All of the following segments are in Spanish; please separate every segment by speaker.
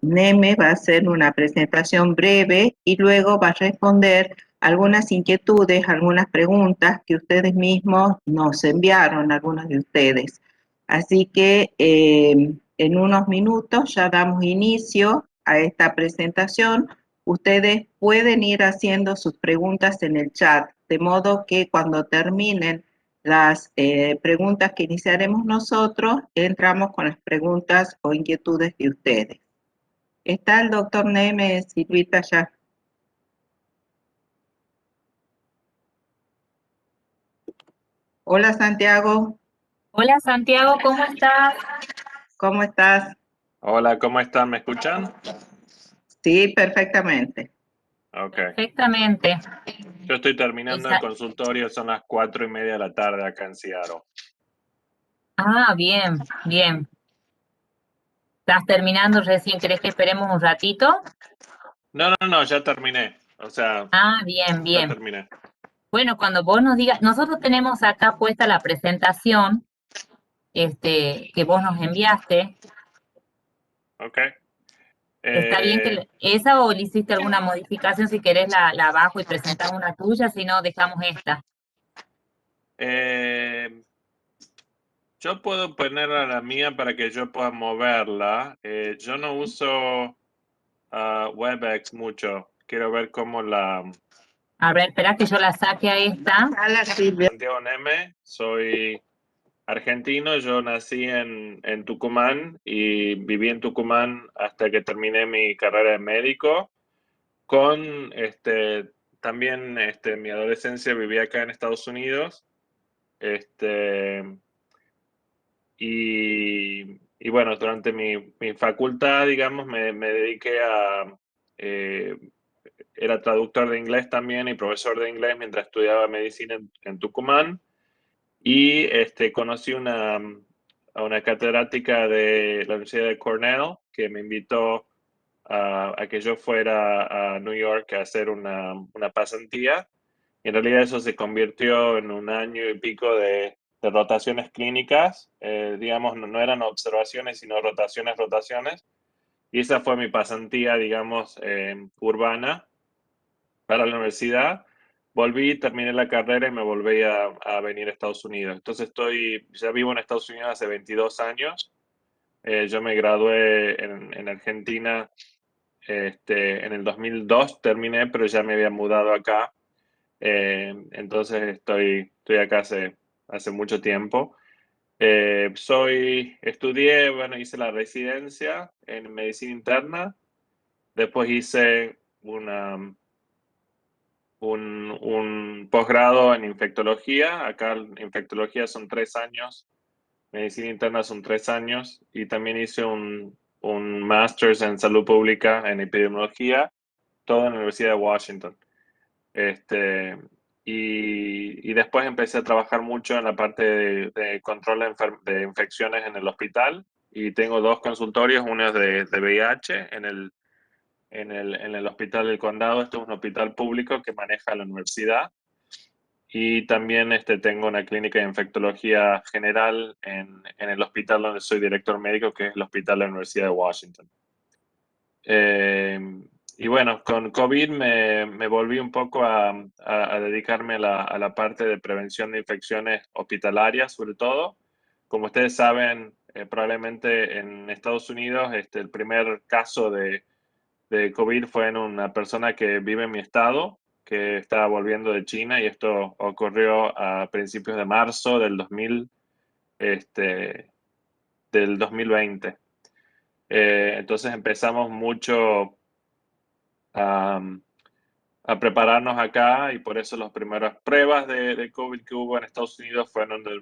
Speaker 1: Neme va a hacer una presentación breve y luego va a responder algunas inquietudes, algunas preguntas que ustedes mismos nos enviaron, algunos de ustedes. Así que en unos minutos ya damos inicio a esta presentación. Ustedes pueden ir haciendo sus preguntas en el chat, de modo que cuando terminen las preguntas que iniciaremos nosotros, entramos con las preguntas o inquietudes de ustedes. ¿Está el doctor Neme, Silvita, ya? Hola, Santiago.
Speaker 2: Hola Santiago, ¿cómo estás?
Speaker 1: ¿Cómo estás?
Speaker 3: Hola, ¿cómo están? ¿Me escuchan?
Speaker 1: Sí, perfectamente.
Speaker 3: Ok.
Speaker 2: Perfectamente.
Speaker 3: Yo estoy terminando el
Speaker 2: Esa-
Speaker 3: consultorio, son las 4:30 de la tarde acá en Seattle.
Speaker 2: Bien, bien. ¿Estás terminando recién? ¿Querés que esperemos un ratito?
Speaker 3: No, ya terminé. O sea,
Speaker 2: Bien,
Speaker 3: ya
Speaker 2: bien.
Speaker 3: terminé.
Speaker 2: Bueno, cuando vos nos digas, nosotros tenemos acá puesta la presentación, que vos nos enviaste.
Speaker 3: Ok.
Speaker 2: ¿Está bien que esa o le hiciste alguna modificación? Si querés la bajo y presentamos una tuya, si no, dejamos esta.
Speaker 3: eh, yo puedo poner a la mía para que yo pueda moverla. Yo no uso WebEx mucho. Quiero ver cómo la...
Speaker 2: A ver, espera que yo la saque a esta.
Speaker 1: Hola, Silvia.
Speaker 3: Santiago Neme, soy argentino. Yo nací en Tucumán y viví en Tucumán hasta que terminé mi carrera de médico. También mi adolescencia viví acá en Estados Unidos. Este, y bueno, durante mi facultad, digamos, me dediqué a... eh, era traductor de inglés también y profesor de inglés mientras estudiaba medicina en Tucumán. Y conocí a una catedrática de la Universidad de Cornell que me invitó a que yo fuera a New York a hacer una pasantía. Y en realidad eso se convirtió en un año y pico de rotaciones clínicas. Digamos, no eran observaciones, sino rotaciones. Y esa fue mi pasantía, digamos, urbana para la universidad. Volví, terminé la carrera y me volví a venir a Estados Unidos. Entonces ya vivo en Estados Unidos hace 22 años. Yo me gradué en Argentina en el 2002, terminé, pero ya me había mudado acá. Entonces estoy acá hace mucho tiempo. Estudié, bueno, hice la residencia en medicina interna. Después hice un posgrado en infectología. Acá en infectología son 3 años, medicina interna son 3 años, y también hice un máster en salud pública en epidemiología, todo en la Universidad de Washington. Y después empecé a trabajar mucho en la parte de control de infecciones en el hospital, y tengo 2 consultorios. Uno es de VIH en el Hospital del Condado. Esto es un hospital público que maneja la universidad. Y también tengo una clínica de infectología general en el hospital donde soy director médico, que es el Hospital de la Universidad de Washington. Y bueno, con COVID me volví un poco a dedicarme a la parte de prevención de infecciones hospitalarias, sobre todo. Como ustedes saben, probablemente en Estados Unidos el primer caso de COVID fue en una persona que vive en mi estado, que estaba volviendo de China, y esto ocurrió a principios de marzo del 2020. Entonces empezamos mucho a, a prepararnos acá, y por eso las primeras pruebas de COVID que hubo en Estados Unidos fueron de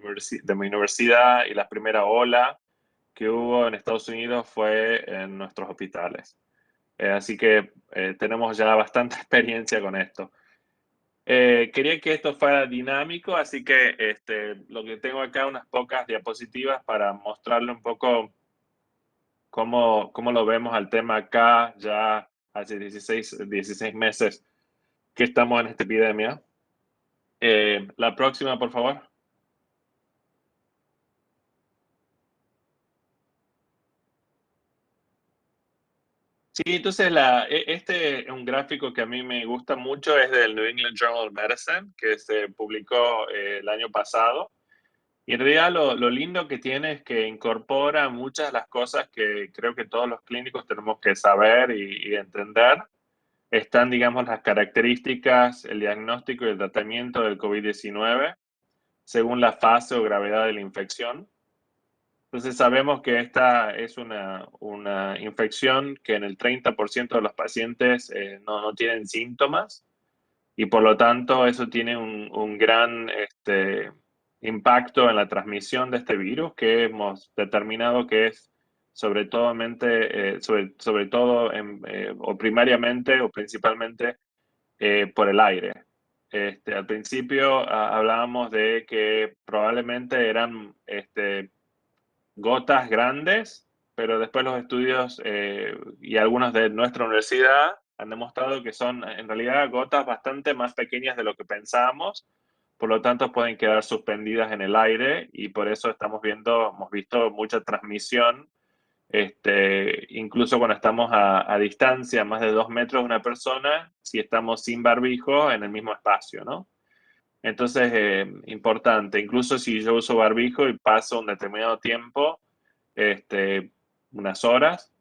Speaker 3: mi universidad, y la primera ola que hubo en Estados Unidos fue en nuestros hospitales. Así que tenemos ya bastante experiencia con esto. Quería que esto fuera dinámico, así que lo que tengo acá, unas pocas diapositivas para mostrarle un poco cómo lo vemos al tema acá, ya hace 16 meses que estamos en esta epidemia. La próxima, por favor. Sí, entonces este es un gráfico que a mí me gusta mucho, es del New England Journal of Medicine, que se publicó el año pasado. Y en realidad lo lindo que tiene es que incorpora muchas de las cosas que creo que todos los clínicos tenemos que saber y entender. Están, digamos, las características, el diagnóstico y el tratamiento del COVID-19 según la fase o gravedad de la infección. Entonces sabemos que esta es una infección que en el 30% de los pacientes no tienen síntomas y por lo tanto eso tiene un gran impacto en la transmisión de este virus que hemos determinado que es sobre todo o primariamente o principalmente por el aire. Al principio hablábamos de que probablemente eran gotas grandes, pero después los estudios y algunos de nuestra universidad han demostrado que son en realidad gotas bastante más pequeñas de lo que pensábamos, por lo tanto pueden quedar suspendidas en el aire y por eso hemos visto mucha transmisión, incluso cuando estamos a distancia, más de 2 metros de una persona, si estamos sin barbijo en el mismo espacio, ¿no? Entonces, importante, incluso si yo uso barbijo y paso un determinado tiempo, unas horas,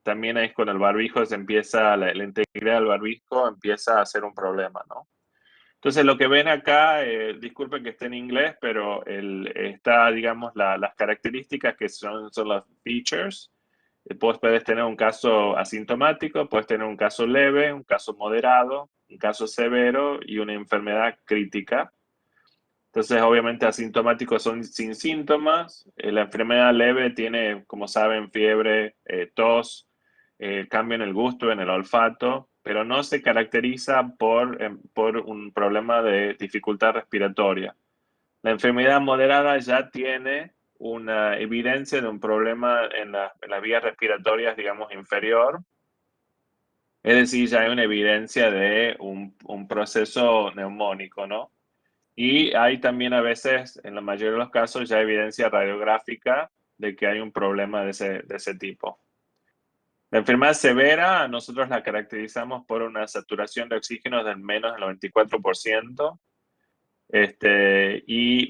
Speaker 3: también es con el barbijo se empieza, la integridad del barbijo empieza a ser un problema, ¿no? Entonces, lo que ven acá, disculpen que esté en inglés, pero está, digamos, las características que son las features. Puedes tener un caso asintomático, puedes tener un caso leve, un caso moderado, un caso severo y una enfermedad crítica. Entonces, obviamente, asintomáticos son sin síntomas. La enfermedad leve tiene, como saben, fiebre, tos, cambio en el gusto, en el olfato, pero no se caracteriza por un problema de dificultad respiratoria. La enfermedad moderada ya tiene una evidencia de un problema en las vías respiratorias, digamos, inferior. Es decir, ya hay una evidencia de un proceso neumónico, ¿no? Y hay también a veces, en la mayoría de los casos, ya evidencia radiográfica de que hay un problema de ese tipo. La enfermedad severa, nosotros la caracterizamos por una saturación de oxígeno del menos del 94%,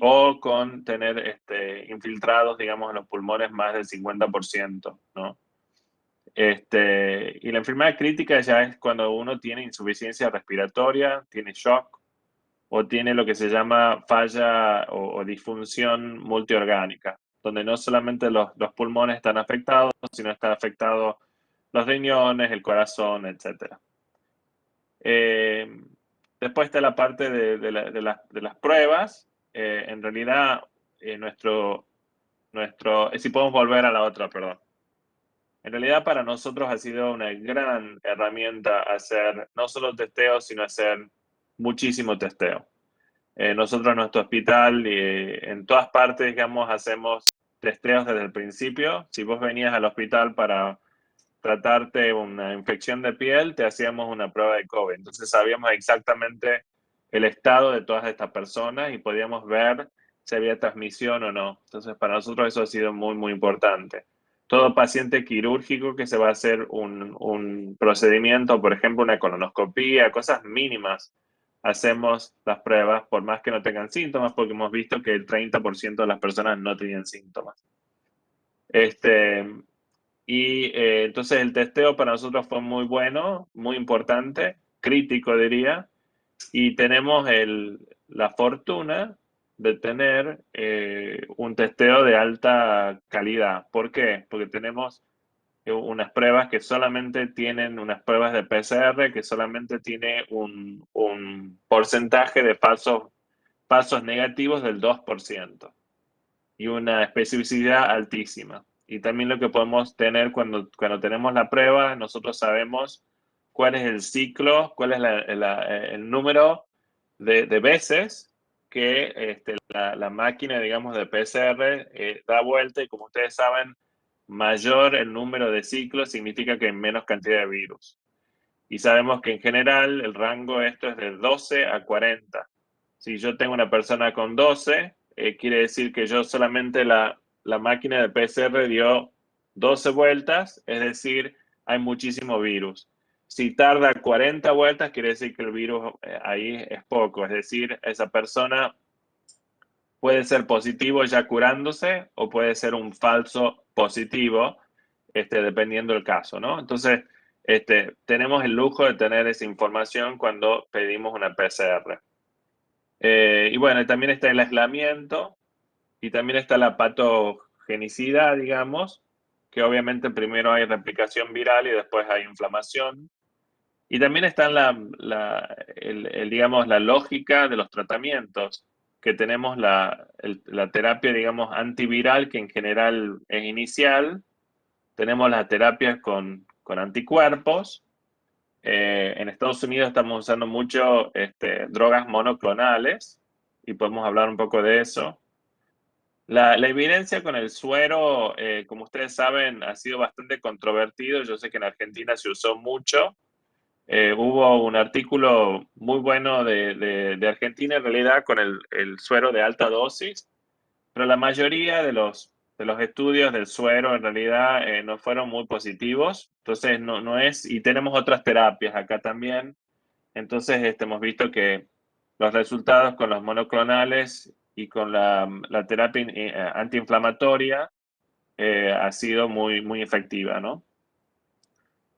Speaker 3: o con tener infiltrados, digamos, en los pulmones más del 50%, ¿no? Y la enfermedad crítica ya es cuando uno tiene insuficiencia respiratoria, tiene shock, o tiene lo que se llama falla o disfunción multiorgánica, donde no solamente los pulmones están afectados, sino están afectados los riñones, el corazón, etc. Después está la parte de las pruebas. En realidad, si podemos volver a la otra, perdón. En realidad, para nosotros ha sido una gran herramienta hacer no solo testeo, sino hacer muchísimo testeo. Nosotros en nuestro hospital, en todas partes, digamos, hacemos testeos desde el principio. Si vos venías al hospital para tratarte una infección de piel, te hacíamos una prueba de COVID. Entonces sabíamos exactamente el estado de todas estas personas y podíamos ver si había transmisión o no. Entonces para nosotros eso ha sido muy, muy importante. Todo paciente quirúrgico que se va a hacer un procedimiento, por ejemplo, una colonoscopía, cosas mínimas, hacemos las pruebas por más que no tengan síntomas, porque hemos visto que el 30% de las personas no tenían síntomas. Entonces el testeo para nosotros fue muy bueno, muy importante, crítico diría, y tenemos la fortuna de tener un testeo de alta calidad. ¿Por qué? Porque tenemos unas pruebas que solamente tienen, unas pruebas de PCR que solamente tiene un porcentaje de falsos negativos del 2% y una especificidad altísima. Y también lo que podemos tener cuando tenemos la prueba, nosotros sabemos cuál es el ciclo, cuál es el número de veces que la máquina, digamos, de PCR da vuelta y como ustedes saben, mayor el número de ciclos significa que hay menos cantidad de virus. Y sabemos que en general el rango esto es de 12 a 40. Si yo tengo una persona con 12, quiere decir que yo solamente la máquina de PCR dio 12 vueltas, es decir, hay muchísimo virus. Si tarda 40 vueltas, quiere decir que el virus ahí es poco. Es decir, esa persona puede ser positivo ya curándose o puede ser un falso positivo, dependiendo del caso, ¿no? Entonces, tenemos el lujo de tener esa información cuando pedimos una PCR. Y bueno, también está el aislamiento y también está la patogenicidad, digamos, que obviamente primero hay replicación viral y después hay inflamación. Y también está digamos, la lógica de los tratamientos, que tenemos la terapia, digamos, antiviral, que en general es inicial. Tenemos las terapias con anticuerpos. En Estados Unidos estamos usando mucho drogas monoclonales y podemos hablar un poco de eso. La evidencia con el suero, como ustedes saben, ha sido bastante controvertido. Yo sé que en Argentina se usó mucho. Hubo un artículo muy bueno de Argentina, en realidad, con el suero de alta dosis, pero la mayoría de los estudios del suero, en realidad, no fueron muy positivos. Entonces, no es, y tenemos otras terapias acá también. Entonces, hemos visto que los resultados con los monoclonales y con la terapia antiinflamatoria ha sido muy, muy efectiva, ¿no?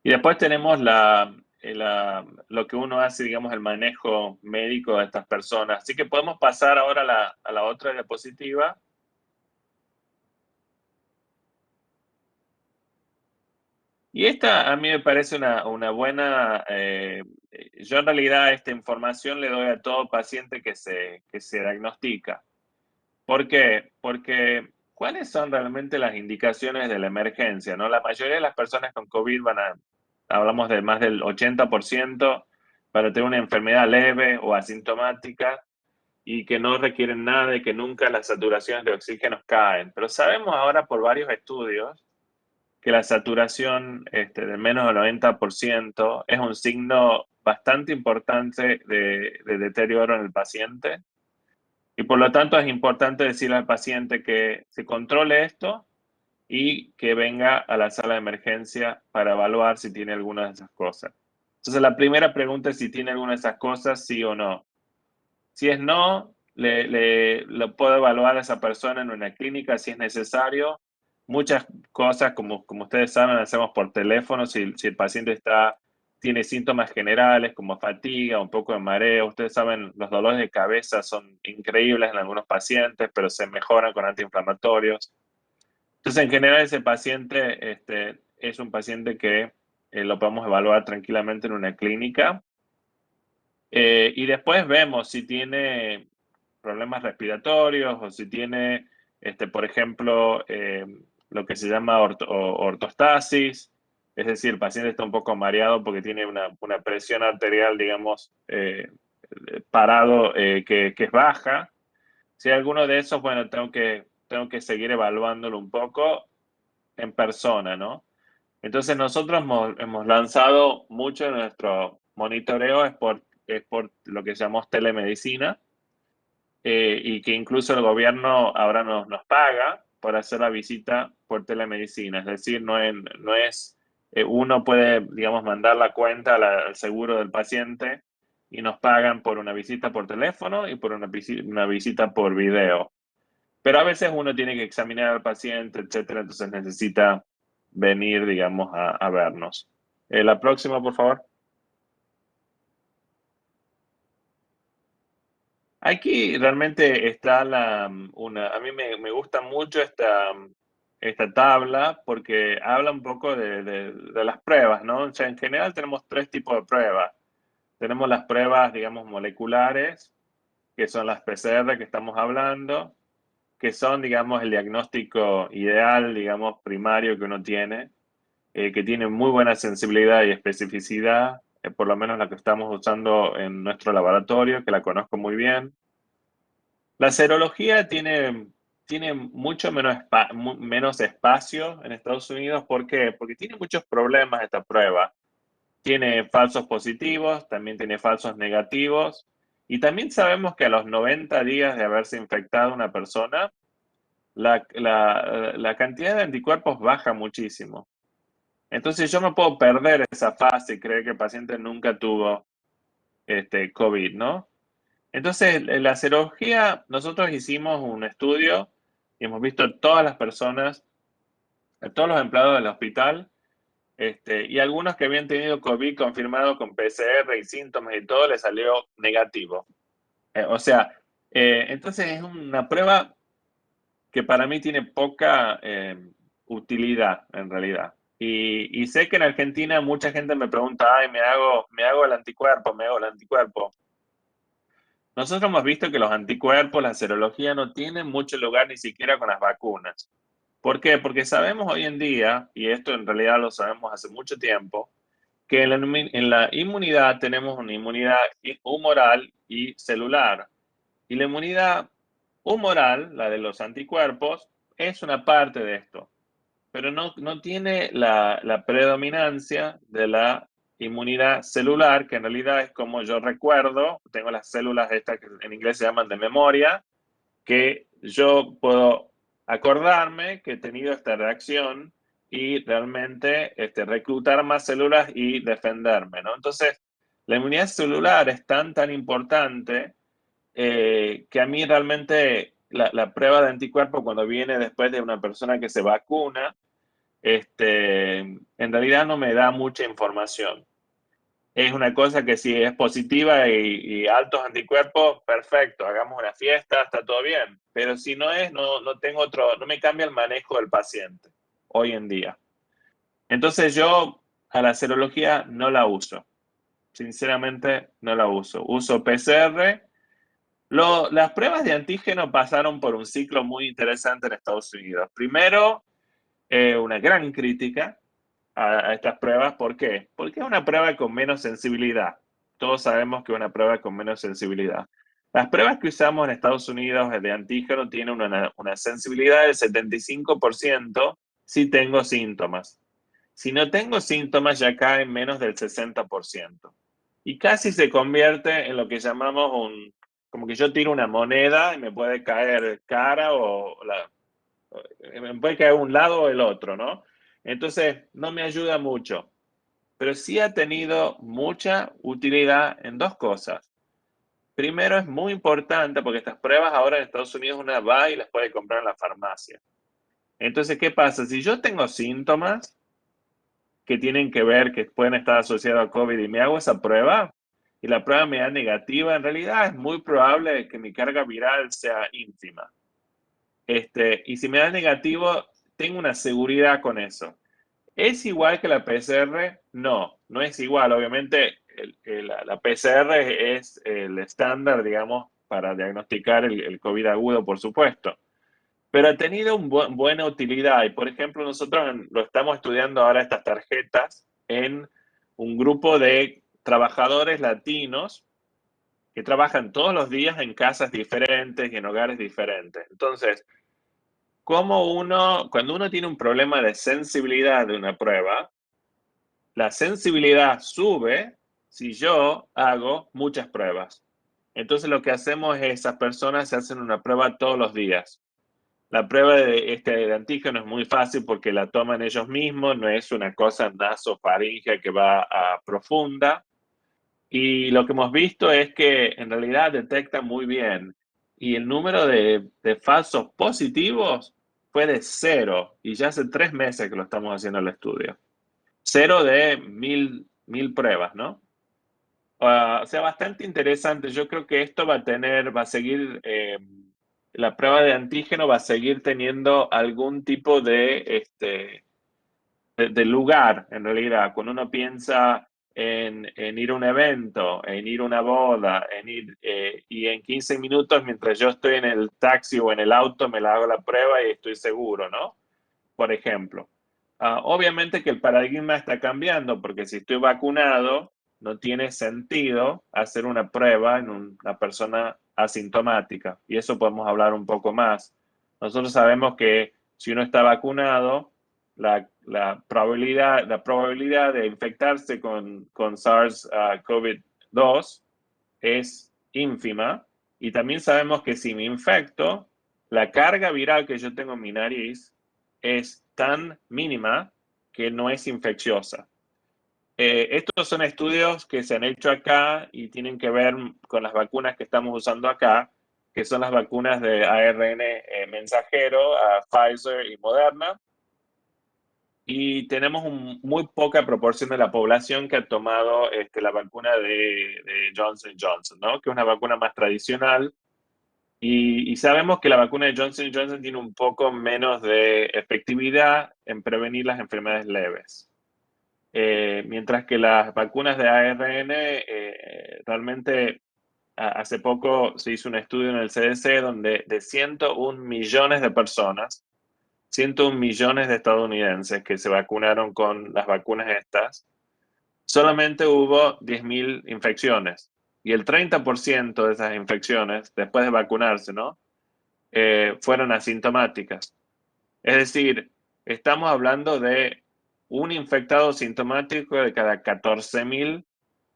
Speaker 3: Y después tenemos lo que uno hace, digamos, el manejo médico de estas personas. Así que podemos pasar ahora a la otra diapositiva. Y esta a mí me parece una buena... yo en realidad esta información le doy a todo paciente que se diagnostica. ¿Por qué? Porque ¿cuáles son realmente las indicaciones de la emergencia, no? La mayoría de las personas con COVID hablamos de más del 80%, para tener una enfermedad leve o asintomática y que no requieren nada y que nunca las saturaciones de oxígeno caen. Pero sabemos ahora por varios estudios que la saturación de menos del 90% es un signo bastante importante de deterioro en el paciente. Y por lo tanto es importante decirle al paciente que se controle esto y que venga a la sala de emergencia para evaluar si tiene alguna de esas cosas. Entonces la primera pregunta es si tiene alguna de esas cosas, sí o no. Si es no, lo puedo evaluar a esa persona en una clínica si es necesario. Muchas cosas, como ustedes saben, hacemos por teléfono. Si el paciente tiene síntomas generales como fatiga, un poco de mareo. Ustedes saben, los dolores de cabeza son increíbles en algunos pacientes, pero se mejoran con antiinflamatorios. Entonces, en general, ese paciente es un paciente que lo podemos evaluar tranquilamente en una clínica. Y después vemos si tiene problemas respiratorios o si tiene, por ejemplo, lo que se llama ortostasis, es decir, el paciente está un poco mareado porque tiene una presión arterial, digamos, parado, que es baja. Si hay alguno de esos, bueno, tengo que seguir evaluándolo un poco en persona, ¿no? Entonces nosotros hemos lanzado mucho de nuestro monitoreo es por lo que llamamos telemedicina, y que incluso el gobierno ahora nos paga por hacer la visita por telemedicina. Es decir, no es uno puede, digamos, mandar la cuenta al seguro del paciente y nos pagan por una visita por teléfono y por una visita por video. Pero a veces uno tiene que examinar al paciente, etcétera, entonces necesita venir, digamos, a vernos. La próxima, por favor. Aquí realmente está a mí me gusta mucho esta tabla porque habla un poco de las pruebas, ¿no? O sea, en general tenemos tres tipos de pruebas. Tenemos las pruebas, digamos, moleculares, que son las PCR que estamos hablando, que son, digamos, el diagnóstico ideal, digamos, primario que uno tiene, que tiene muy buena sensibilidad y especificidad, por lo menos la que estamos usando en nuestro laboratorio, que la conozco muy bien. La serología tiene mucho menos espacio en Estados Unidos. ¿Por qué? Porque tiene muchos problemas esta prueba. Tiene falsos positivos, también tiene falsos negativos. Y también sabemos que a los 90 días de haberse infectado una persona, la cantidad de anticuerpos baja muchísimo. Entonces yo me puedo perder esa fase y creer que el paciente nunca tuvo COVID, ¿no? Entonces, en la serología, nosotros hicimos un estudio y hemos visto a todas las personas, a todos los empleados del hospital, y algunos que habían tenido COVID confirmado con PCR y síntomas y todo, les salió negativo. Entonces es una prueba que para mí tiene poca utilidad en realidad. Y sé que en Argentina mucha gente me pregunta, ay, me hago el anticuerpo, me hago el anticuerpo. Nosotros hemos visto que los anticuerpos, la serología no tienen mucho lugar ni siquiera con las vacunas. ¿Por qué? Porque sabemos hoy en día, y esto en realidad lo sabemos hace mucho tiempo, que en la inmunidad tenemos una inmunidad humoral y celular. Y la inmunidad humoral, la de los anticuerpos, es una parte de esto, pero no tiene la predominancia de la inmunidad celular, que en realidad es como yo recuerdo, tengo las células estas que en inglés se llaman de memoria, que yo puedo acordarme que he tenido esta reacción y realmente reclutar más células y defenderme, ¿no? Entonces, la inmunidad celular es tan importante que a mí realmente la prueba de anticuerpo cuando viene después de una persona que se vacuna, en realidad no me da mucha información. Es una cosa que si es positiva y altos anticuerpos, perfecto, hagamos una fiesta, está todo bien. Pero si no es, no tengo no me cambia el manejo del paciente hoy en día. Entonces yo a la serología no la uso. Sinceramente no la uso. Uso PCR. Las pruebas de antígeno pasaron por un ciclo muy interesante en Estados Unidos. Primero, una gran crítica a estas pruebas. ¿Por qué? Porque es una prueba con menos sensibilidad. Todos sabemos que es una prueba con menos sensibilidad. Las pruebas que usamos en Estados Unidos de antígeno tienen una sensibilidad del 75% si tengo síntomas. Si no tengo síntomas, ya cae en menos del 60%. Y casi se convierte en lo que llamamos como que yo tiro una moneda y me puede caer cara me puede caer un lado o el otro, ¿no? Entonces, no me ayuda mucho, pero sí ha tenido mucha utilidad en dos cosas. Primero, es muy importante porque estas pruebas ahora en Estados Unidos una va y las puede comprar en la farmacia. Entonces, ¿qué pasa? Si yo tengo síntomas que tienen que ver, que pueden estar asociados a COVID y me hago esa prueba y la prueba me da negativa, en realidad es muy probable que mi carga viral sea ínfima. Y si me da negativo, tengo una seguridad con eso. ¿Es igual que la PCR? No es igual. Obviamente, la PCR es el estándar, digamos, para diagnosticar el COVID agudo, por supuesto. Pero ha tenido buena utilidad. Y, por ejemplo, nosotros lo estamos estudiando ahora estas tarjetas en un grupo de trabajadores latinos que trabajan todos los días en casas diferentes y en hogares diferentes. Entonces, cuando uno tiene un problema de sensibilidad de una prueba, la sensibilidad sube si yo hago muchas pruebas. Entonces lo que hacemos es esas personas se hacen una prueba todos los días. La prueba de antígeno es muy fácil porque la toman ellos mismos, no es una cosa nasofaringea que va a profunda. Y lo que hemos visto es que en realidad detecta muy bien. Y el número de falsos positivos fue de 0. Y ya hace 3 meses que lo estamos haciendo el estudio. 0 de mil pruebas, ¿no? O sea, bastante interesante. Yo creo que esto va a seguir, la prueba de antígeno va a seguir teniendo algún tipo de lugar, en realidad. Cuando uno piensa en ir a un evento, en ir a una boda, y en 15 minutos, mientras yo estoy en el taxi o en el auto, me la hago la prueba y estoy seguro, ¿no? Por ejemplo. Obviamente que el paradigma está cambiando, porque si estoy vacunado, no tiene sentido hacer una prueba en una persona asintomática. Y eso podemos hablar un poco más. Nosotros sabemos que si uno está vacunado, la probabilidad de infectarse con SARS-CoV-2 es ínfima. Y también sabemos que si me infecto, la carga viral que yo tengo en mi nariz es tan mínima que no es infecciosa. Estos son estudios que se han hecho acá y tienen que ver con las vacunas que estamos usando acá, que son las vacunas de ARN mensajero, a Pfizer y Moderna. Y tenemos muy poca proporción de la población que ha tomado la vacuna de Johnson Johnson, ¿no? Que es una vacuna más tradicional. Y sabemos que la vacuna de Johnson Johnson tiene un poco menos de efectividad en prevenir las enfermedades leves. Mientras que las vacunas de ARN, realmente hace poco se hizo un estudio en el CDC donde de 101 millones de personas, 101 millones de estadounidenses que se vacunaron con las vacunas estas, solamente hubo 10.000 infecciones. Y el 30% de esas infecciones, después de vacunarse, ¿no? Fueron asintomáticas. Es decir, estamos hablando de un infectado sintomático de cada 14.000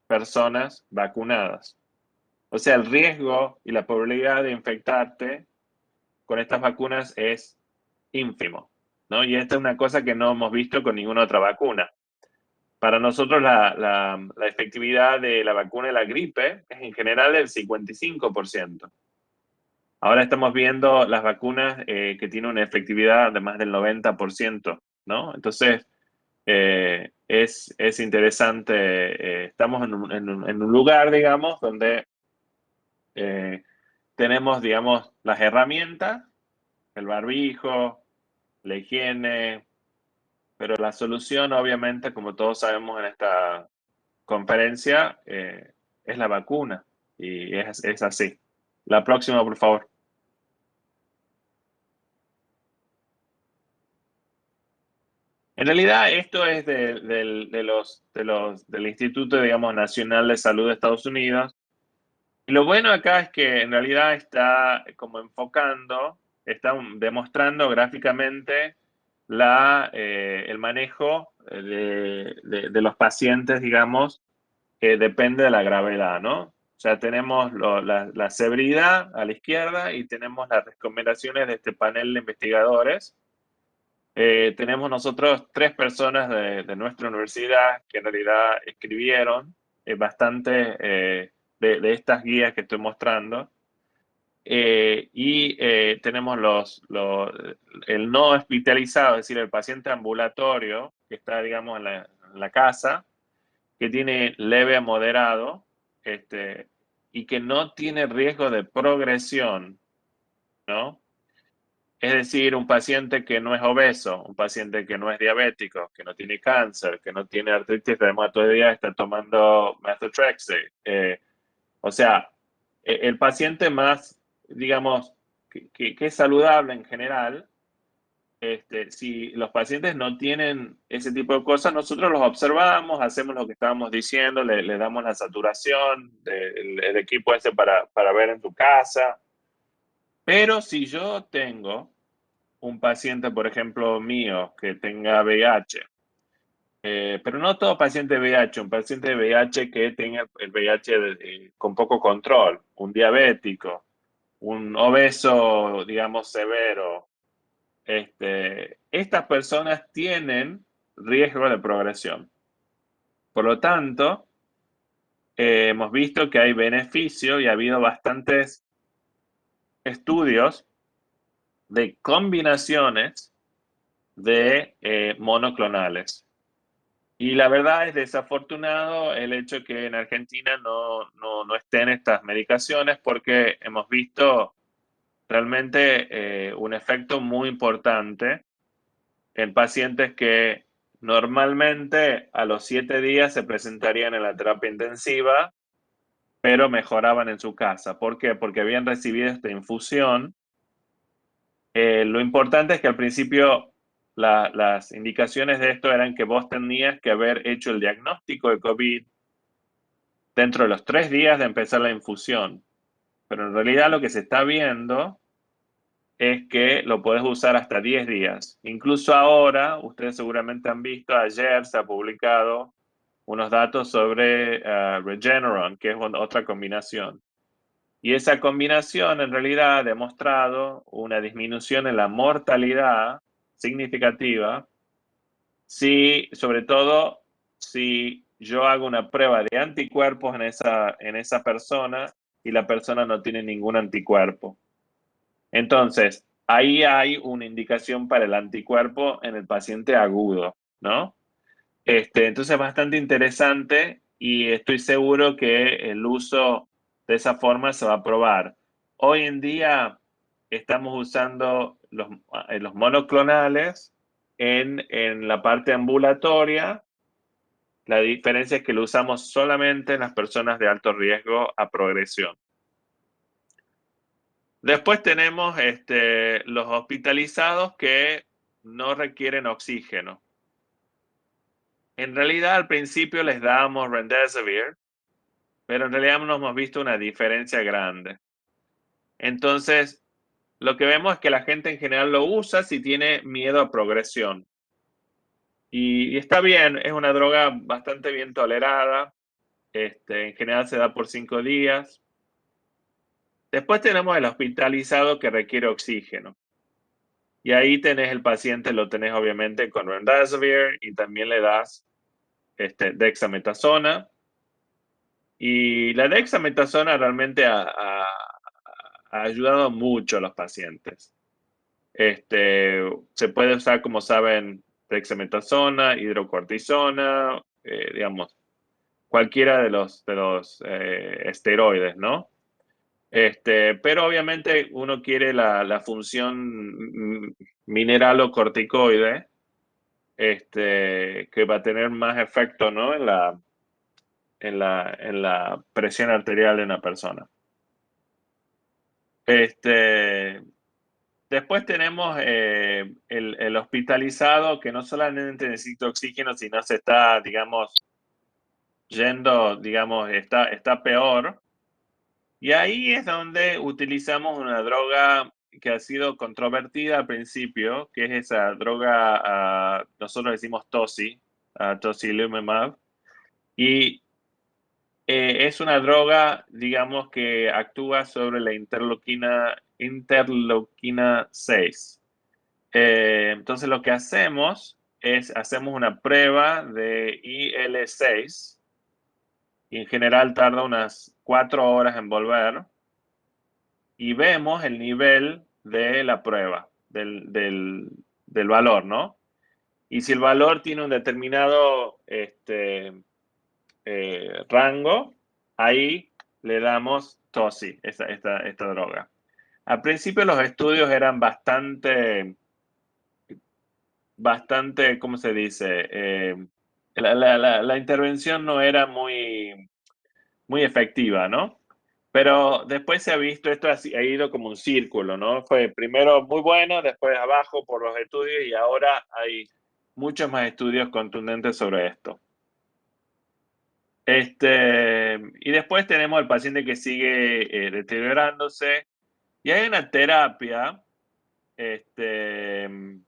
Speaker 3: personas vacunadas. O sea, el riesgo y la probabilidad de infectarte con estas vacunas es ínfimo, ¿no? Y esta es una cosa que no hemos visto con ninguna otra vacuna. Para nosotros la efectividad de la vacuna de la gripe es en general del 55%. Ahora estamos viendo las vacunas que tienen una efectividad de más del 90%, ¿no? Entonces, es interesante. Estamos en un lugar, digamos, donde tenemos, digamos, las herramientas, el barbijo, la higiene, pero la solución, obviamente, como todos sabemos en esta conferencia, es la vacuna. Y es así. La próxima, por favor. En realidad, esto es del Instituto, digamos, Nacional de Salud de Estados Unidos. Y lo bueno acá es que en realidad está como enfocando, está demostrando gráficamente el manejo de los pacientes, digamos, que depende de la gravedad, ¿no? O sea, tenemos la severidad a la izquierda y tenemos las recomendaciones de este panel de investigadores. Tenemos nosotros 3 personas de nuestra universidad que en realidad escribieron bastante de estas guías que estoy mostrando. Tenemos el no hospitalizado, es decir, el paciente ambulatorio que está, digamos, en la casa, que tiene leve a moderado y que no tiene riesgo de progresión, ¿no? Es decir, un paciente que no es obeso, un paciente que no es diabético, que no tiene cáncer, que no tiene artritis reumatoidea, está tomando methotrexate. O sea, el paciente más, digamos, que es saludable en general, si los pacientes no tienen ese tipo de cosas, nosotros los observamos, hacemos lo que estábamos diciendo, le damos la saturación del equipo ese para ver en tu casa. Pero si yo tengo un paciente, por ejemplo, mío, que tenga VIH, pero no todo paciente de VIH, un paciente de VIH que tenga el VIH con poco control, un diabético, un obeso, digamos, severo, estas personas tienen riesgo de progresión. Por lo tanto, hemos visto que hay beneficio y ha habido bastantes estudios de combinaciones de monoclonales. Y la verdad es desafortunado el hecho que en Argentina no estén estas medicaciones porque hemos visto realmente un efecto muy importante en pacientes que normalmente a los 7 días se presentarían en la terapia intensiva, pero mejoraban en su casa. ¿Por qué? Porque habían recibido esta infusión. Lo importante es que al principio las indicaciones de esto eran que vos tenías que haber hecho el diagnóstico de COVID dentro de los 3 días de empezar la infusión. Pero en realidad lo que se está viendo es que lo puedes usar hasta 10 días. Incluso ahora, ustedes seguramente han visto, ayer se ha publicado unos datos sobre Regeneron, que es otra combinación. Y esa combinación en realidad ha demostrado una disminución en la mortalidad significativa sobre todo, si yo hago una prueba de anticuerpos en esa persona y la persona no tiene ningún anticuerpo. Entonces, ahí hay una indicación para el anticuerpo en el paciente agudo, ¿no? Entonces es bastante interesante y estoy seguro que el uso de esa forma se va a probar. Hoy en día estamos usando los monoclonales en la parte ambulatoria. La diferencia es que lo usamos solamente en las personas de alto riesgo a progresión. Después tenemos los hospitalizados que no requieren oxígeno. En realidad, al principio les dábamos Remdesivir, pero en realidad no hemos visto una diferencia grande. Entonces, lo que vemos es que la gente en general lo usa si tiene miedo a progresión. Y está bien, es una droga bastante bien tolerada. En general se da por 5 días. Después tenemos el hospitalizado que requiere oxígeno. Y ahí tenés el paciente, lo tenés obviamente con Remdesivir y también le das dexametasona. Y la dexametasona realmente ha ayudado mucho a los pacientes. Se puede usar, como saben, dexametasona, hidrocortisona, digamos, cualquiera de los esteroides, ¿no? Pero obviamente uno quiere la función mineralocorticoide, que va a tener más efecto, ¿no? En la presión arterial de una persona. Después tenemos el hospitalizado que no solamente necesita oxígeno, sino se está, digamos, yendo, digamos, está peor. Y ahí es donde utilizamos una droga que ha sido controvertida al principio, que es esa droga, nosotros decimos tocilizumab. Y es una droga, digamos, que actúa sobre la interleuquina 6. Entonces lo que hacemos es, hacemos una prueba de IL-6 y en general tarda unas 4 horas en volver y vemos el nivel de la prueba, del valor, ¿no? Y si el valor tiene un determinado rango, ahí le damos TOSI, esta droga. Al principio los estudios eran bastante, ¿cómo se dice? La intervención no era muy efectiva, ¿no? Pero después se ha visto, esto ha ido como un círculo, ¿no? Fue primero muy bueno, después abajo por los estudios y ahora hay muchos más estudios contundentes sobre esto. Y después tenemos el paciente que sigue deteriorándose y hay una terapia, que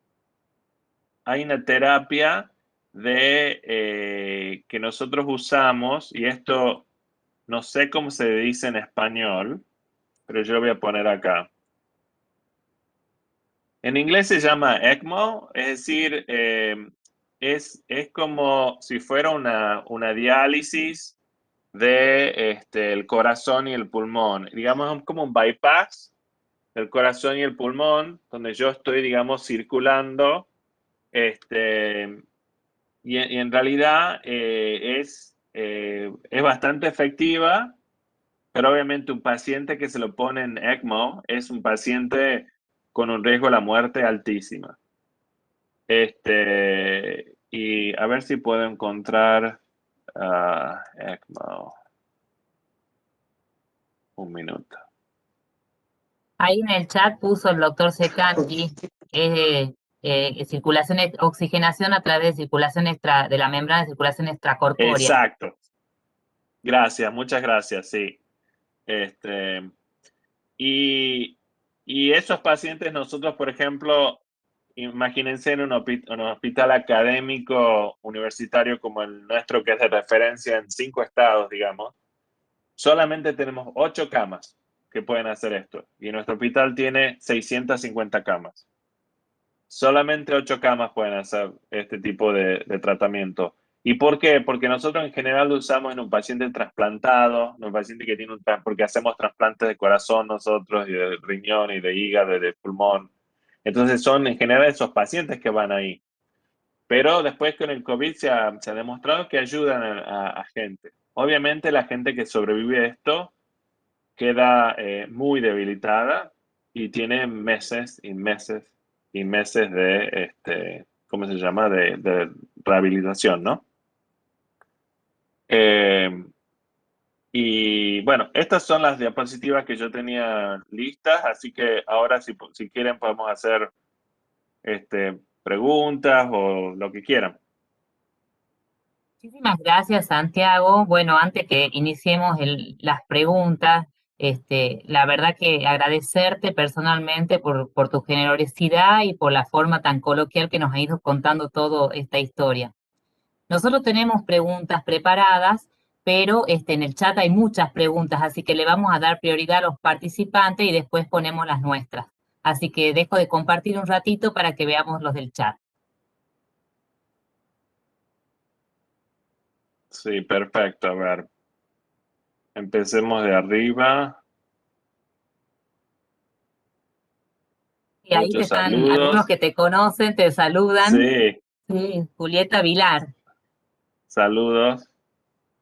Speaker 3: nosotros usamos y esto no sé cómo se dice en español, pero yo lo voy a poner acá. En inglés se llama ECMO, es decir, es como si fuera una diálisis de el corazón y el pulmón. Digamos, es como un bypass del corazón y el pulmón, donde yo estoy, digamos, circulando. Y en realidad es bastante efectiva, pero obviamente un paciente que se lo pone en ECMO es un paciente con un riesgo de la muerte altísima. Y a ver si puedo encontrar ECMO. Un minuto.
Speaker 2: Ahí en el chat puso el doctor Sekanji, oxigenación a través de circulación de la membrana de circulación extracorpórea.
Speaker 3: Exacto. Gracias, muchas gracias, sí. Y esos pacientes nosotros, por ejemplo, imagínense en un hospital académico universitario como el nuestro, que es de referencia en 5 estados, digamos, solamente tenemos 8 camas que pueden hacer esto. Y nuestro hospital tiene 650 camas. Solamente 8 camas pueden hacer este tipo de tratamiento. ¿Y por qué? Porque nosotros en general lo usamos en un paciente trasplantado, en un paciente que tiene porque hacemos trasplantes de corazón nosotros, y de riñón, y de hígado, y de pulmón. Entonces son en general esos pacientes que van ahí. Pero después con el COVID se ha demostrado que ayudan a gente. Obviamente la gente que sobrevive a esto queda muy debilitada y tiene meses y meses y meses de, ¿cómo se llama? De rehabilitación, ¿no? Eh, y bueno, estas son las diapositivas que yo tenía listas, así que ahora si quieren podemos hacer preguntas o lo que quieran.
Speaker 2: Muchísimas gracias, Santiago. Bueno, antes que iniciemos las preguntas, la verdad que agradecerte personalmente por tu generosidad y por la forma tan coloquial que nos ha ido contando toda esta historia. Nosotros tenemos preguntas preparadas, pero en el chat hay muchas preguntas, así que le vamos a dar prioridad a los participantes y después ponemos las nuestras. Así que dejo de compartir un ratito para que veamos los del chat.
Speaker 3: Sí, perfecto. A ver, empecemos de arriba.
Speaker 2: Y ahí te
Speaker 3: Muchos
Speaker 2: están algunos
Speaker 3: saludos.
Speaker 2: que te conocen, te saludan.
Speaker 3: Sí,
Speaker 2: Sí, Julieta Vilar.
Speaker 3: saludos.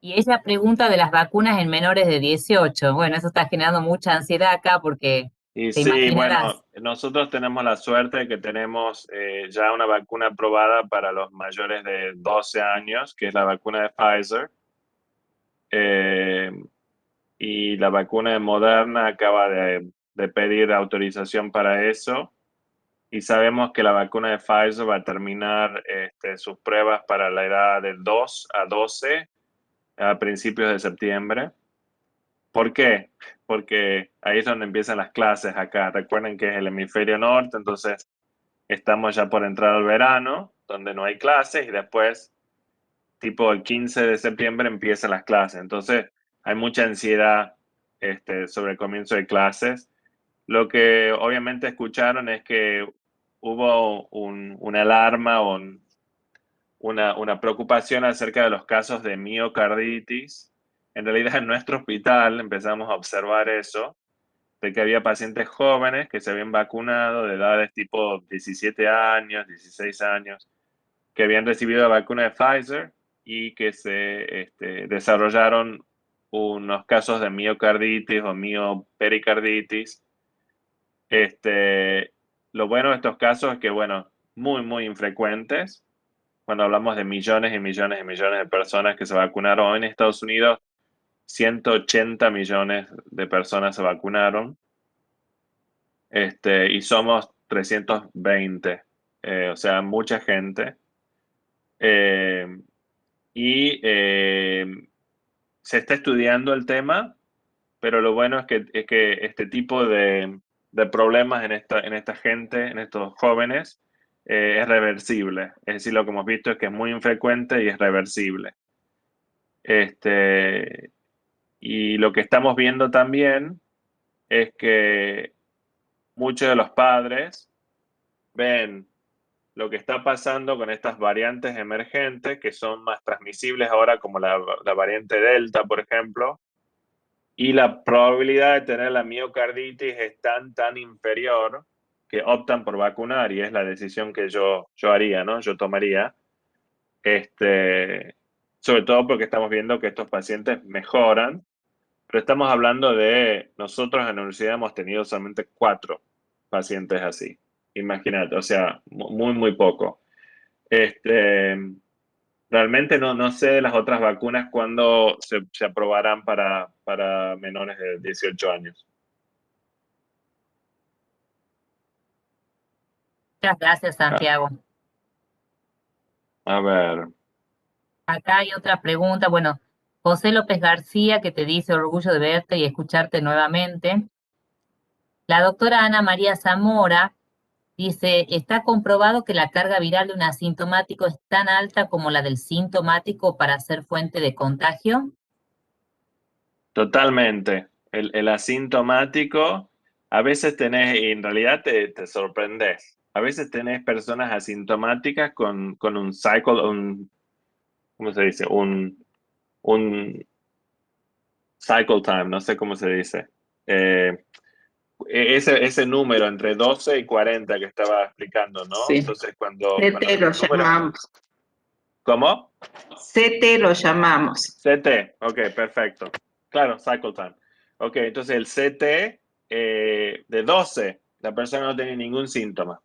Speaker 2: Y ella pregunta de las vacunas en menores de 18. Bueno, eso está generando mucha ansiedad acá porque
Speaker 3: Y
Speaker 2: te
Speaker 3: sí,
Speaker 2: imaginarás.
Speaker 3: bueno, nosotros tenemos la suerte de que tenemos ya una vacuna aprobada para los mayores de 12 años, que es la vacuna de Pfizer. Eh, y la vacuna de Moderna acaba de pedir autorización para eso. Y sabemos que la vacuna de Pfizer va a terminar sus pruebas para la edad de 2 a 12 a principios de septiembre. ¿Por qué? Porque ahí es donde empiezan las clases acá. Recuerden que es el hemisferio norte, entonces estamos ya por entrar al verano, donde no hay clases, y después, tipo el 15 de septiembre, empiezan las clases. Entonces hay mucha ansiedad sobre el comienzo de clases. Lo que obviamente escucharon es que hubo una alarma o una preocupación acerca de los casos de miocarditis. En realidad, en nuestro hospital empezamos a observar eso, de que había pacientes jóvenes que se habían vacunado de edades tipo 17 años, 16 años, que habían recibido la vacuna de Pfizer y que se desarrollaron unos casos de miocarditis o miopericarditis. Lo bueno de estos casos es que, bueno, muy, muy infrecuentes. Cuando hablamos de millones y millones y millones de personas que se vacunaron hoy en Estados Unidos, 180 millones de personas se vacunaron, y somos 320, o sea, mucha gente. Eh, y se está estudiando el tema, pero lo bueno es que este tipo de problemas en esta gente, en estos jóvenes, es reversible. Es decir, lo que hemos visto es que es muy infrecuente y es reversible. Este, y lo que estamos viendo también es que muchos de los padres ven lo que está pasando con estas variantes emergentes que son más transmisibles ahora, como la variante Delta, por ejemplo, y la probabilidad de tener la miocarditis es tan inferior que optan por vacunar, y es la decisión que yo haría, ¿no? Yo tomaría, sobre todo porque estamos viendo que estos pacientes mejoran. Pero estamos hablando de, nosotros en la universidad hemos tenido solamente 4 pacientes así. Imagínate, o sea, muy poco. Este, realmente no sé de las otras vacunas cuándo se aprobarán para menores de 18 años.
Speaker 2: Muchas gracias, Santiago.
Speaker 3: A ver,
Speaker 2: Acá hay otra pregunta. Bueno, José López García, que te dice orgullo de verte y escucharte nuevamente. La doctora Ana María Zamora dice, ¿está comprobado que la carga viral de un asintomático es tan alta como la del sintomático para ser fuente de contagio?
Speaker 3: totalmente. El asintomático, a veces tenés, y en realidad te sorprendes. a veces tenés personas asintomáticas con un cycle, ¿cómo se dice? Un cycle time, no sé cómo se dice. Ese número entre 12 y 40 que estaba explicando, ¿no?
Speaker 1: Sí.
Speaker 3: Entonces, cuando
Speaker 1: CT lo
Speaker 3: los números...
Speaker 1: llamamos.
Speaker 3: ¿Cómo?
Speaker 1: CT lo llamamos.
Speaker 3: CT, ok, perfecto. Claro, cycle time. Ok, entonces el CT de 12, la persona no tiene ningún síntoma.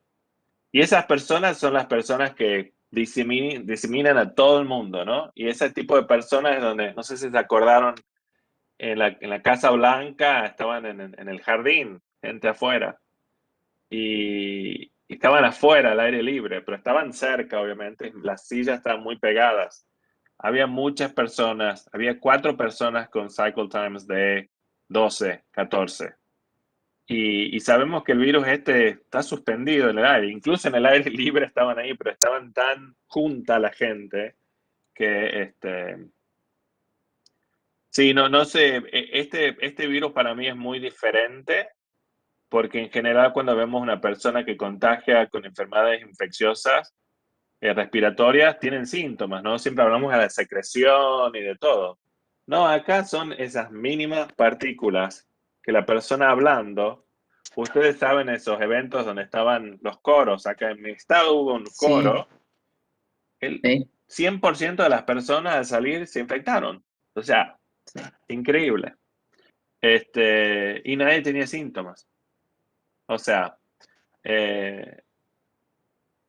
Speaker 3: Y esas personas son las personas que diseminan a todo el mundo, ¿no? Y ese tipo de personas es donde, no sé si se acordaron, en la Casa Blanca estaban en el jardín, gente afuera. Y estaban afuera, al aire libre, pero estaban cerca, obviamente. Las sillas estaban muy pegadas. Había muchas personas, había 4 personas con cycle times de 12, 14. Y sabemos que el virus está suspendido en el aire. Incluso en el aire libre estaban ahí, pero estaban tan junta la gente que, sí, no sé, este virus para mí es muy diferente porque en general cuando vemos una persona que contagia con enfermedades infecciosas respiratorias, tienen síntomas, ¿no? Siempre hablamos de la secreción y de todo. No, acá son esas mínimas partículas que la persona hablando, ustedes saben esos eventos donde estaban los coros, acá en mi estado hubo un
Speaker 1: Sí,
Speaker 3: coro, el
Speaker 1: sí,
Speaker 3: 100% de las personas al salir se infectaron. O sea,
Speaker 1: sí.
Speaker 3: increíble. Y nadie tenía síntomas. O sea, eh,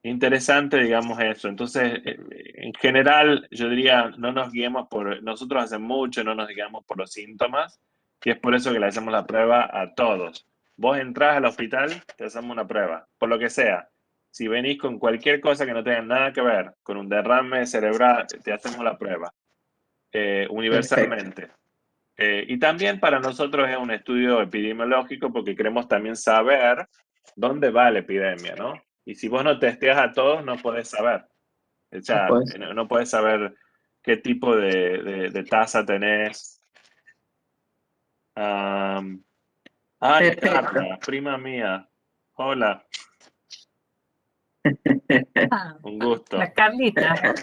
Speaker 3: interesante, digamos eso. Entonces, en general, yo diría, no nos guiemos nosotros hace mucho, no nos guiamos por los síntomas, y es por eso que le hacemos la prueba a todos. Vos entrás al hospital, te hacemos una prueba, por lo que sea. Si venís con cualquier cosa que no tenga nada que ver, con un derrame cerebral, te hacemos la prueba,
Speaker 1: Perfecto.
Speaker 3: universalmente. Y también para nosotros es un estudio epidemiológico porque queremos también saber dónde va la epidemia, ¿no? Y si vos no testeas a todos, no podés saber. O sea,
Speaker 1: Pues,
Speaker 3: no podés saber qué tipo de tasa tenés. Ay,
Speaker 1: perfecto.
Speaker 3: Carla, prima mía. Hola,
Speaker 2: Ah,
Speaker 3: un
Speaker 2: la
Speaker 3: gusto.
Speaker 2: Carlita.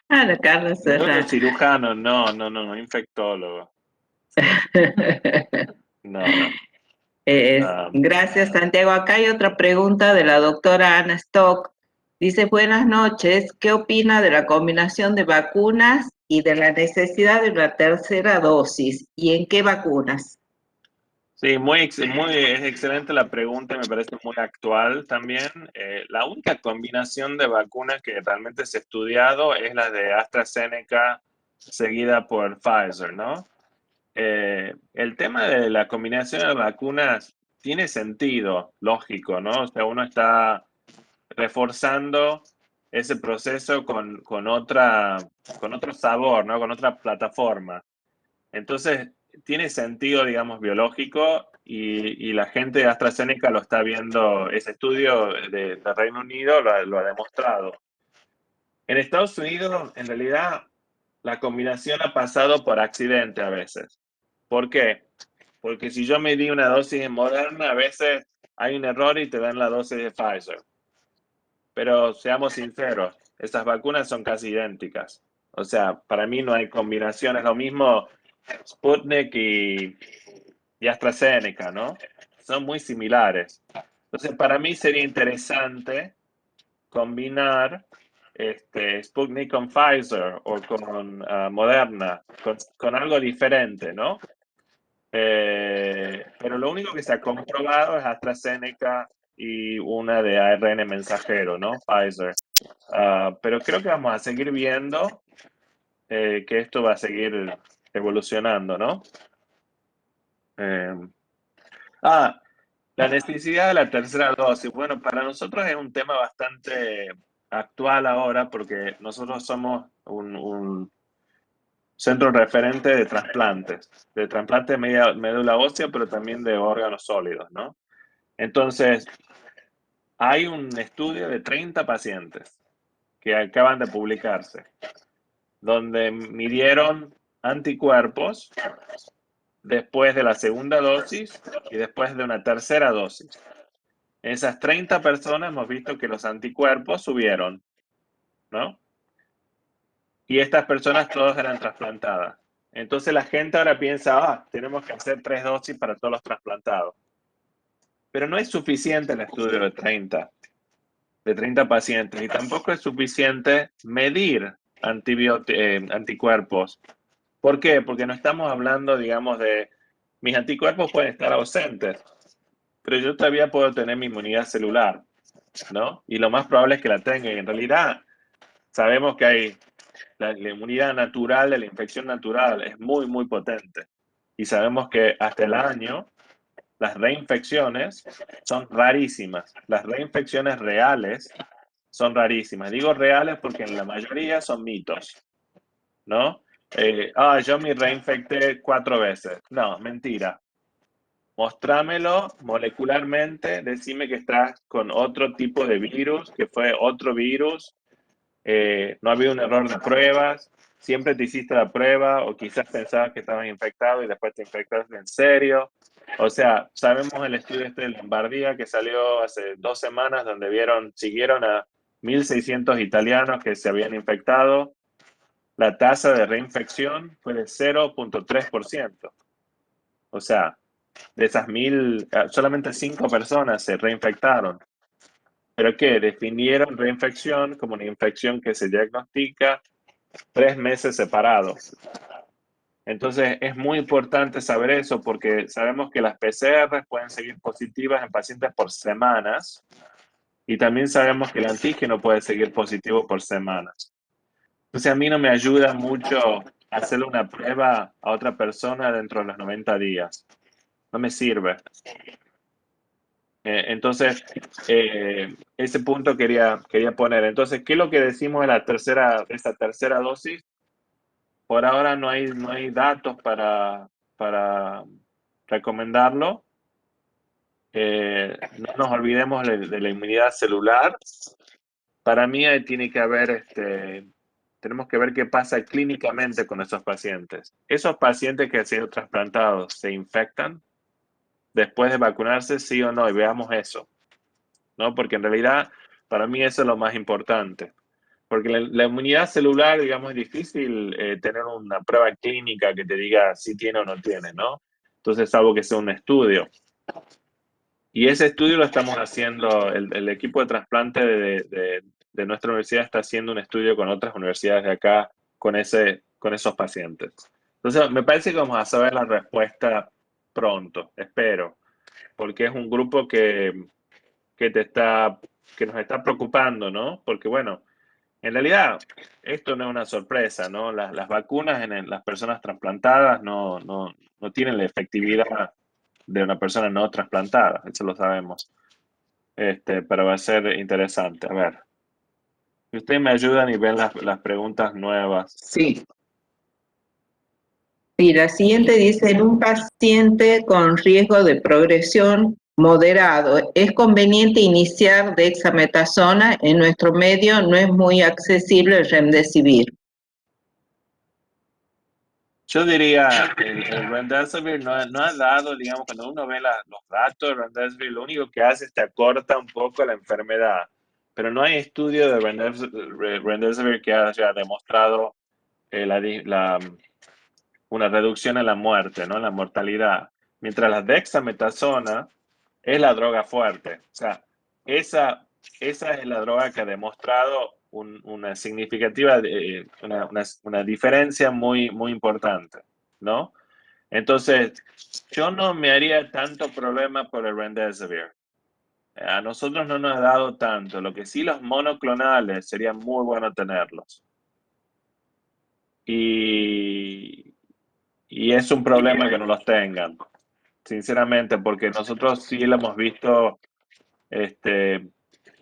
Speaker 1: La Carlos Serrano.
Speaker 3: Neurocirujano, no, infectólogo. No.
Speaker 1: Gracias, Santiago. Acá hay otra pregunta de la doctora Ana Stock. Dice, buenas noches, ¿qué opina de la combinación de vacunas y de la necesidad de una tercera dosis? ¿Y en qué vacunas?
Speaker 3: Sí, es excelente la pregunta, me parece muy actual también. La única combinación de vacunas que realmente se ha estudiado es la de AstraZeneca seguida por Pfizer, ¿no? El tema de la combinación de vacunas tiene sentido, lógico, ¿no? O sea, uno está reforzando ese proceso con otro sabor, ¿no? Con otra plataforma. Entonces, tiene sentido, digamos, biológico y la gente de AstraZeneca lo está viendo, ese estudio de Reino Unido lo ha demostrado. En Estados Unidos, en realidad, la combinación ha pasado por accidente a veces. ¿Por qué? Porque si yo me di una dosis de Moderna, a veces hay un error y te dan la dosis de Pfizer. Pero seamos sinceros, esas vacunas son casi idénticas. O sea, para mí no hay combinación, es lo mismo Sputnik y AstraZeneca, ¿no? Son muy similares. Entonces, para mí sería interesante combinar Sputnik con Pfizer o con Moderna, con algo diferente, ¿no? Pero lo único que se ha comprobado es AstraZeneca y una de ARN mensajero, ¿no? Pfizer. Pero creo que vamos a seguir viendo que esto va a seguir evolucionando, ¿no? Eh, la necesidad de la tercera dosis. Bueno, para nosotros es un tema bastante actual ahora porque nosotros somos un centro referente de trasplantes de médula ósea, pero también de órganos sólidos, ¿no? Entonces, hay un estudio de 30 pacientes que acaban de publicarse, donde midieron anticuerpos después de la segunda dosis y después de una tercera dosis. En esas 30 personas hemos visto que los anticuerpos subieron, ¿no? Y estas personas todas eran trasplantadas. Entonces la gente ahora piensa, tenemos que hacer 3 dosis para todos los trasplantados. Pero no es suficiente el estudio de 30 pacientes y tampoco es suficiente medir anticuerpos. ¿Por qué? Porque no estamos hablando, digamos, de mis anticuerpos pueden estar ausentes, pero yo todavía puedo tener mi inmunidad celular, ¿no? Y lo más probable es que la tenga. Y en realidad sabemos que hay la inmunidad natural de la infección natural es muy, muy potente. Y sabemos que hasta el año las reinfecciones son rarísimas. Las reinfecciones reales son rarísimas. Digo reales porque en la mayoría son mitos, ¿no? Yo me reinfecté 4 veces. No, mentira. Mostrámelo molecularmente, decime que estás con otro tipo de virus, que fue otro virus, no había un error de pruebas, siempre te hiciste la prueba o quizás pensabas que estabas infectado y después te infectaste en serio. O sea, sabemos el estudio este de Lombardía que salió hace 2 semanas donde siguieron a 1.600 italianos que se habían infectado. La tasa de reinfección fue de 0.3%. O sea, de esas 1.000, solamente 5 personas se reinfectaron. ¿Pero qué? Definieron reinfección como una infección que se diagnostica 3 meses separados. Entonces, es muy importante saber eso porque sabemos que las PCR pueden seguir positivas en pacientes por semanas y también sabemos que el antígeno puede seguir positivo por semanas. Entonces, a mí no me ayuda mucho hacerle una prueba a otra persona dentro de los 90 días. No me sirve. Entonces, ese punto quería poner. Entonces, ¿qué es lo que decimos de esta tercera dosis? Por ahora no hay datos para recomendarlo. No nos olvidemos de la inmunidad celular. Para mí tiene que haber, tenemos que ver qué pasa clínicamente con esos pacientes. Esos pacientes que han sido trasplantados se infectan después de vacunarse, sí o no, y veamos eso, ¿no? Porque en realidad, para mí eso es lo más importante. Porque la inmunidad celular, digamos, es difícil tener una prueba clínica que te diga si tiene o no tiene, ¿no? Entonces, salvo que sea un estudio. Y ese estudio lo estamos haciendo, el equipo de trasplante de nuestra universidad está haciendo un estudio con otras universidades de acá con esos pacientes. Entonces, me parece que vamos a saber la respuesta pronto, espero, porque es un grupo que nos está preocupando, ¿no? Porque, bueno, en realidad, esto no es una sorpresa, ¿no? Las vacunas en las personas trasplantadas no tienen la efectividad de una persona no trasplantada, eso lo sabemos. Pero va a ser interesante. A ver, si ustedes me ayudan y ven las preguntas nuevas.
Speaker 1: Sí. Sí, la siguiente dice, en un paciente con riesgo de progresión moderado, ¿es conveniente iniciar dexametasona? En nuestro medio no es muy accesible el remdesivir.
Speaker 3: Yo diría, el remdesivir no ha dado, digamos, cuando uno ve los datos del remdesivir, lo único que hace es te acorta un poco la enfermedad, pero no hay estudio de remdesivir que haya demostrado una reducción en la muerte, ¿no? En la mortalidad. Mientras la dexametasona es la droga fuerte. O sea, esa es la droga que ha demostrado una significativa, una diferencia muy, muy importante, ¿no? Entonces, yo no me haría tanto problema por el remdesivir. A nosotros no nos ha dado tanto. Lo que sí, los monoclonales, sería muy bueno tenerlos. Y es un problema que no los tengan, sinceramente, porque nosotros sí lo hemos visto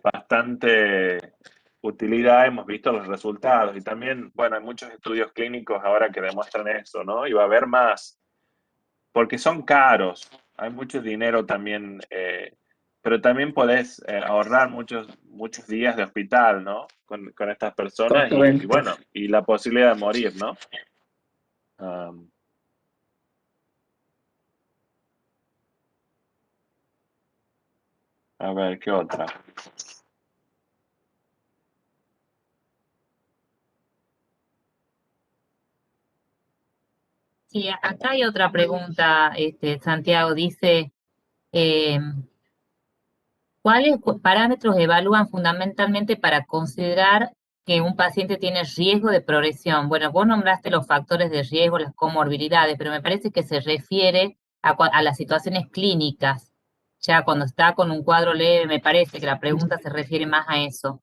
Speaker 3: bastante utilidad, hemos visto los resultados y también, bueno, hay muchos estudios clínicos ahora que demuestran eso, ¿no? Y va a haber más, porque son caros, hay mucho dinero también, pero también podés ahorrar muchos días de hospital, ¿no? Con estas personas y bueno, y la posibilidad de morir, ¿no? A ver, ¿qué otra?
Speaker 2: Sí, acá hay otra pregunta, Santiago, dice, eh, ¿cuáles parámetros evalúan fundamentalmente para considerar que un paciente tiene riesgo de progresión? Bueno, vos nombraste los factores de riesgo, las comorbilidades, pero me parece que se refiere a las situaciones clínicas. Ya cuando está con un cuadro leve, me parece que la pregunta se refiere más a eso.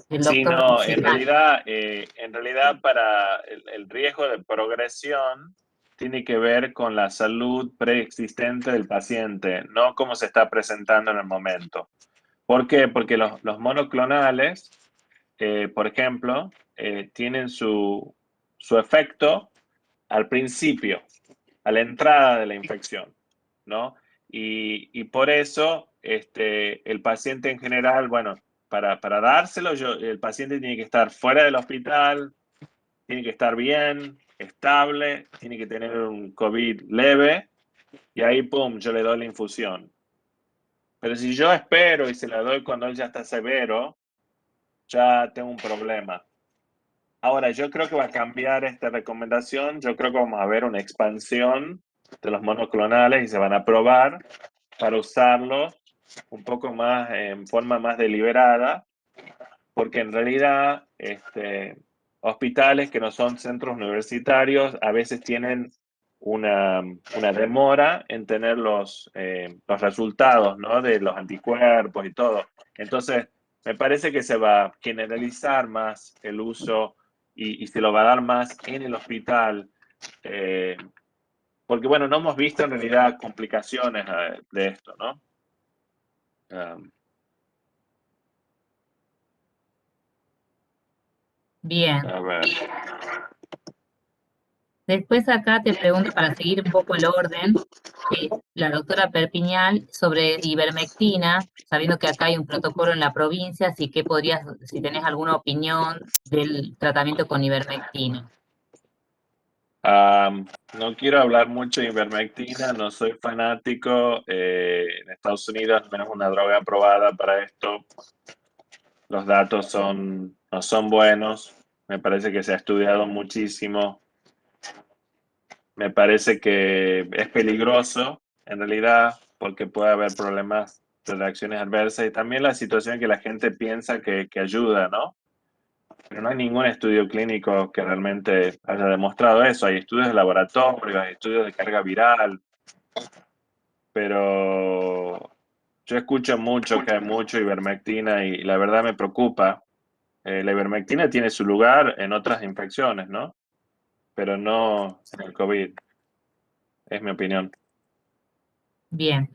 Speaker 2: El
Speaker 3: Sí,
Speaker 2: doctor
Speaker 3: no,
Speaker 2: Sicani.
Speaker 3: en realidad para el riesgo de progresión tiene que ver con la salud preexistente del paciente, no cómo se está presentando en el momento. ¿Por qué? Porque los monoclonales, por ejemplo, tienen su efecto al principio, a la entrada de la infección, ¿no? Y por eso el paciente en general, bueno, para dárselo, el paciente tiene que estar fuera del hospital, tiene que estar bien, estable, tiene que tener un COVID leve y ahí, pum, yo le doy la infusión. Pero si yo espero y se la doy cuando él ya está severo, ya tengo un problema. Ahora, yo creo que va a cambiar esta recomendación. Yo creo que vamos a ver una expansión de los monoclonales y se van a probar para usarlos un poco más en forma más deliberada, porque en realidad hospitales que no son centros universitarios a veces tienen una demora en tener los resultados, ¿no? De los anticuerpos y todo. Entonces, me parece que se va a generalizar más el uso y se lo va a dar más en el hospital. Porque, bueno, no hemos visto en realidad complicaciones de esto, ¿no? Um,
Speaker 2: Bien.
Speaker 3: a ver.
Speaker 2: Después acá te pregunto para seguir un poco el orden, la doctora Perpiñal sobre ivermectina, sabiendo que acá hay un protocolo en la provincia, así que podrías, si tenés alguna opinión del tratamiento con ivermectina.
Speaker 3: No quiero hablar mucho de ivermectina, no soy fanático. En Estados Unidos no es una droga aprobada para esto. Los datos no son buenos. Me parece que se ha estudiado muchísimo. Me parece que es peligroso, en realidad, porque puede haber problemas de reacciones adversas y también la situación que la gente piensa que ayuda, ¿no? Pero no hay ningún estudio clínico que realmente haya demostrado eso. Hay estudios de laboratorio, hay estudios de carga viral, pero yo escucho mucho que hay mucho ivermectina y la verdad me preocupa. La ivermectina tiene su lugar en otras infecciones, ¿no? Pero no en el COVID, es mi opinión.
Speaker 2: Bien.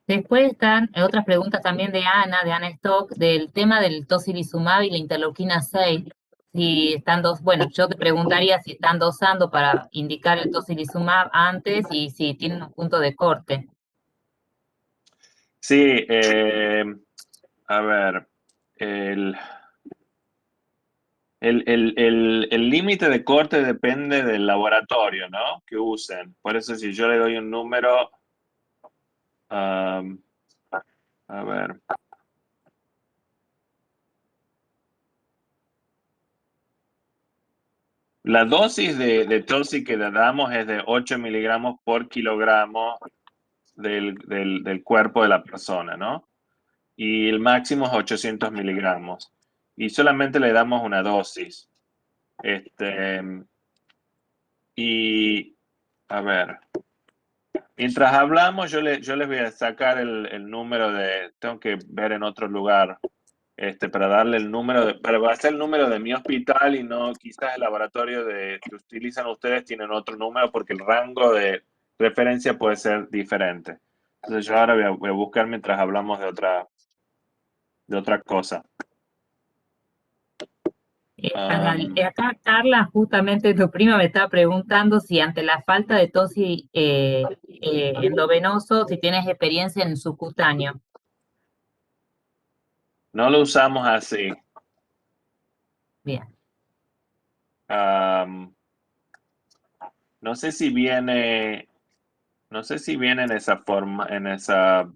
Speaker 2: Después están otras preguntas también de Ana Stock, del tema del tocilizumab y la interleuquina 6. Si están bueno, yo te preguntaría si están dosando para indicar el tocilizumab antes y si tienen un punto de corte.
Speaker 3: Sí, a ver, el el límite de corte depende del laboratorio, ¿no? Que usen. Por eso si yo le doy un número, um, a ver, la dosis de Tosi que le damos es de 8 miligramos por kilogramo del cuerpo de la persona, ¿no? Y el máximo es 800 miligramos. Y solamente le damos una dosis. Este, y, a ver, mientras hablamos, yo les voy a sacar el número tengo que ver en otro lugar, para darle el número pero va a ser el número de mi hospital y no quizás el laboratorio que utilizan ustedes tienen otro número porque el rango de referencia puede ser diferente. Entonces yo ahora voy a buscar mientras hablamos de otra cosa.
Speaker 2: Acá Carla, justamente tu prima me estaba preguntando si ante la falta de tosi endovenoso, si tienes experiencia en subcutáneo.
Speaker 3: No lo usamos así.
Speaker 2: Bien.
Speaker 3: Am, no sé si viene, no sé si viene en esa forma, en esa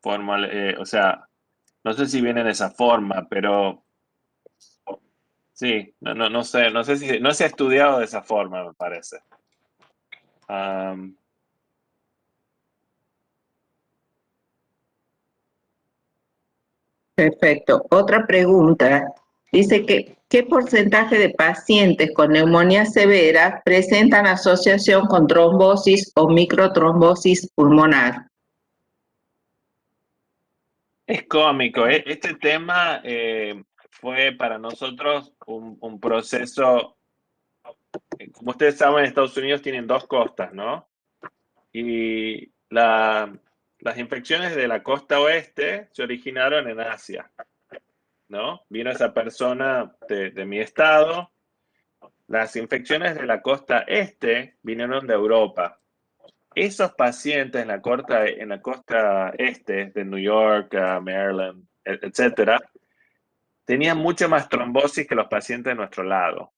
Speaker 3: formal, o sea, no sé si viene de esa forma, pero sí, no sé, no se ha estudiado de esa forma, me parece.
Speaker 1: Perfecto. Otra pregunta. Dice que, ¿qué porcentaje de pacientes con neumonía severa presentan asociación con trombosis o microtrombosis pulmonar?
Speaker 3: Es cómico. Este tema fue para nosotros un proceso. Como ustedes saben, Estados Unidos tienen dos costas, ¿no? Y las infecciones de la costa oeste se originaron en Asia, ¿no? Vino esa persona de mi estado. Las infecciones de la costa este vinieron de Europa. Esos pacientes en la costa este de New York, Maryland, etcétera, tenían mucho más trombosis que los pacientes de nuestro lado.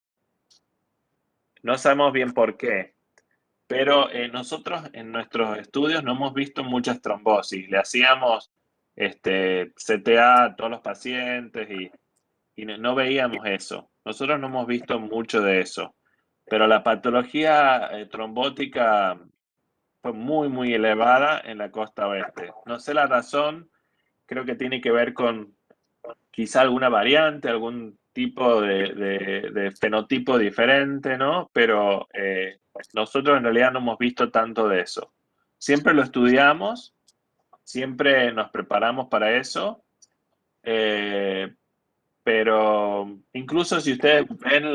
Speaker 3: No sabemos bien por qué, pero nosotros en nuestros estudios no hemos visto muchas trombosis. Le hacíamos CTA a todos los pacientes y no veíamos eso. Nosotros no hemos visto mucho de eso, pero la patología trombótica fue muy elevada en la costa oeste. No sé la razón, creo que tiene que ver con quizá alguna variante, algún tipo de fenotipo diferente, ¿no? Pero nosotros en realidad no hemos visto tanto de eso. Siempre lo estudiamos, siempre nos preparamos para eso, pero incluso si ustedes ven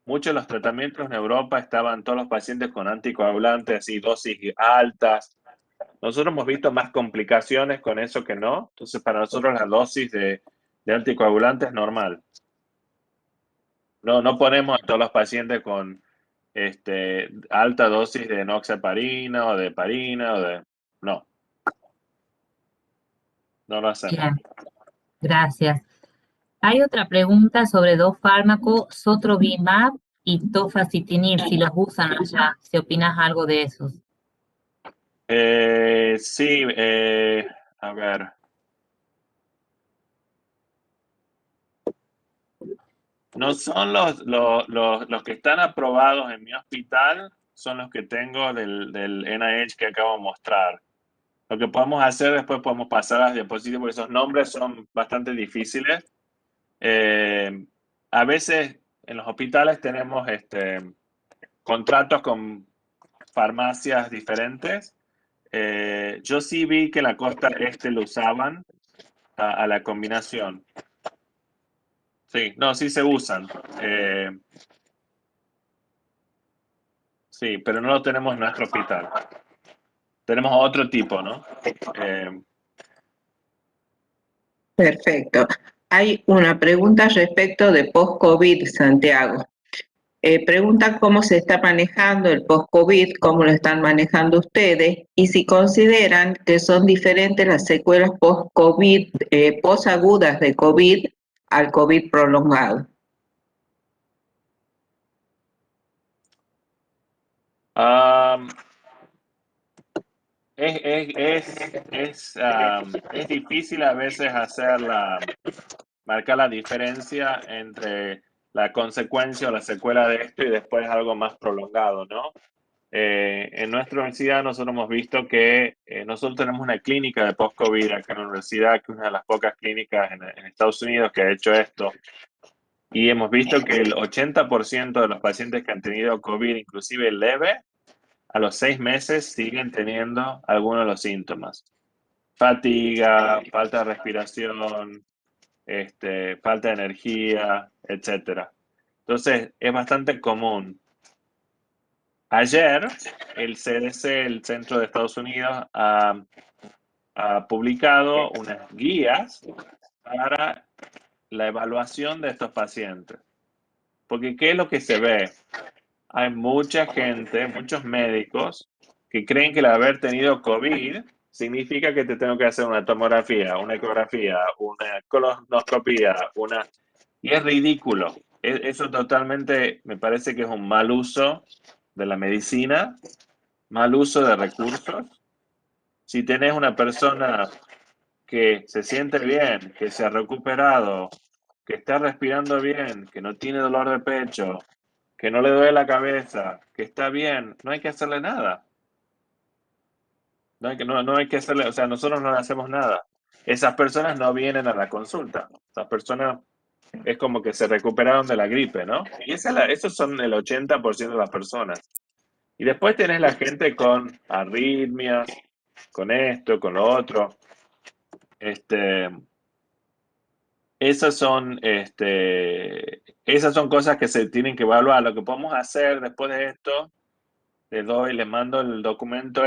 Speaker 3: muchos de los tratamientos en Europa estaban todos los pacientes con anticoagulantes, así dosis altas. Nosotros hemos visto más complicaciones con eso que no. Entonces, para nosotros la dosis de anticoagulante es normal. No ponemos a todos los pacientes con alta dosis de enoxaparina o de heparina No, no lo hacemos.
Speaker 2: Bien, gracias. Hay otra pregunta sobre dos fármacos, Sotrovimab y Tofacitinib, si los usan allá, si opinas algo de esos.
Speaker 3: Sí, a ver. No son los que están aprobados en mi hospital, son los que tengo del NIH que acabo de mostrar. Lo que podemos hacer después, podemos pasar a las diapositivas, porque esos nombres son bastante difíciles. A veces en los hospitales tenemos contratos con farmacias diferentes. Yo sí vi que en la costa este lo usaban a la combinación. Sí, no, sí se usan. Sí, pero no lo tenemos en nuestro hospital. Tenemos otro tipo, ¿no?
Speaker 1: Perfecto. Hay una pregunta respecto de post-COVID, Santiago. Pregunta cómo se está manejando el post-COVID, cómo lo están manejando ustedes y si consideran que son diferentes las secuelas post-COVID, post-agudas de COVID al COVID prolongado.
Speaker 3: Es difícil a veces marcar la diferencia entre la consecuencia o la secuela de esto y después algo más prolongado, ¿no? En nuestra universidad nosotros hemos visto que nosotros tenemos una clínica de post-COVID acá en la universidad, que es una de las pocas clínicas en Estados Unidos que ha hecho esto. Y hemos visto que el 80% de los pacientes que han tenido COVID, inclusive leve, a los 6 meses siguen teniendo algunos de los síntomas. Fatiga, falta de respiración, falta de energía, etc. Entonces, es bastante común. Ayer, el CDC, el Centro de Estados Unidos, ha publicado unas guías para la evaluación de estos pacientes. Porque, ¿qué es lo que se ve? Hay mucha gente, muchos médicos, que creen que el haber tenido COVID significa que te tengo que hacer una tomografía, una ecografía, una colonoscopía, y es ridículo. Eso totalmente me parece que es un mal uso de la medicina, mal uso de recursos. Si tenés una persona que se siente bien, que se ha recuperado, que está respirando bien, que no tiene dolor de pecho, que no le duele la cabeza, que está bien, no hay que hacerle nada. No hay que hacerle, o sea, nosotros no le hacemos nada. Esas personas no vienen a la consulta. Esas personas es como que se recuperaron de la gripe, ¿no? Y esos son el 80% de las personas. Y después tenés la gente con arritmias, con esto, con lo otro. Esas son cosas que se tienen que evaluar. Lo que podemos hacer después de esto, les mando el documento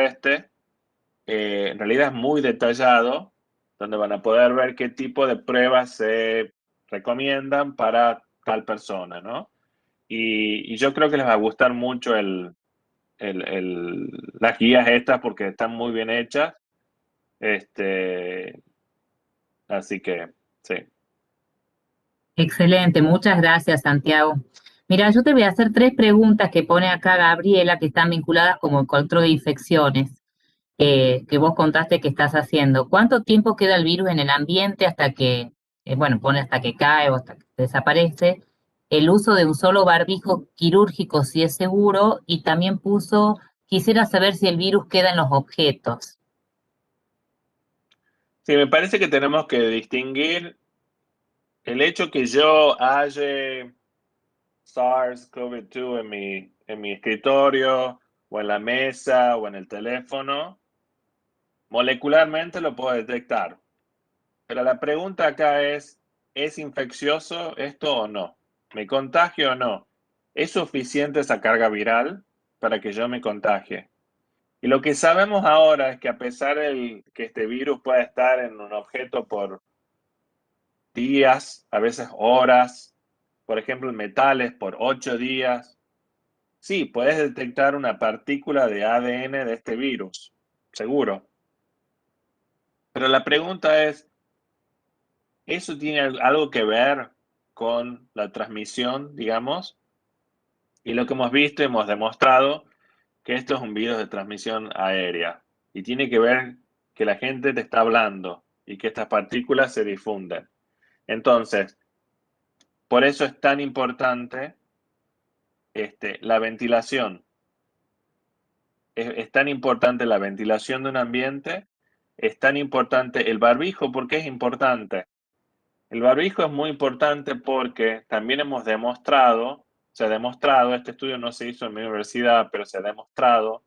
Speaker 3: en realidad es muy detallado, donde van a poder ver qué tipo de pruebas se recomiendan para tal persona, ¿no? Y yo creo que les va a gustar mucho las guías estas porque están muy bien hechas. Así que, sí.
Speaker 2: Excelente, muchas gracias, Santiago. Mira, yo te voy a hacer 3 preguntas que pone acá Gabriela, que están vinculadas como el control de infecciones, que vos contaste que estás haciendo. ¿Cuánto tiempo queda el virus en el ambiente hasta que, bueno, pone hasta que cae o hasta que desaparece? El uso de un solo barbijo quirúrgico, si es seguro, y también puso, quisiera saber si el virus queda en los objetos.
Speaker 3: Sí, me parece que tenemos que distinguir el hecho que yo haya SARS-CoV-2 en mi escritorio, o en la mesa, o en el teléfono. Molecularmente lo puedo detectar. Pero la pregunta acá ¿es infeccioso esto o no? ¿Me contagio o no? ¿Es suficiente esa carga viral para que yo me contagie? Y lo que sabemos ahora es que a pesar de que este virus pueda estar en un objeto por días, a veces horas, por ejemplo en metales por 8 días, sí, puedes detectar una partícula de ADN de este virus, seguro. Pero la pregunta es, ¿eso tiene algo que ver con la transmisión, digamos? Y lo que hemos visto, hemos demostrado que esto es un virus de transmisión aérea y tiene que ver que la gente te está hablando y que estas partículas se difunden. Entonces, por eso es tan importante la ventilación. Es tan importante la ventilación de un ambiente, es tan importante el barbijo. ¿Por qué es importante? El barbijo es muy importante porque también se ha demostrado, este estudio no se hizo en mi universidad, pero se ha demostrado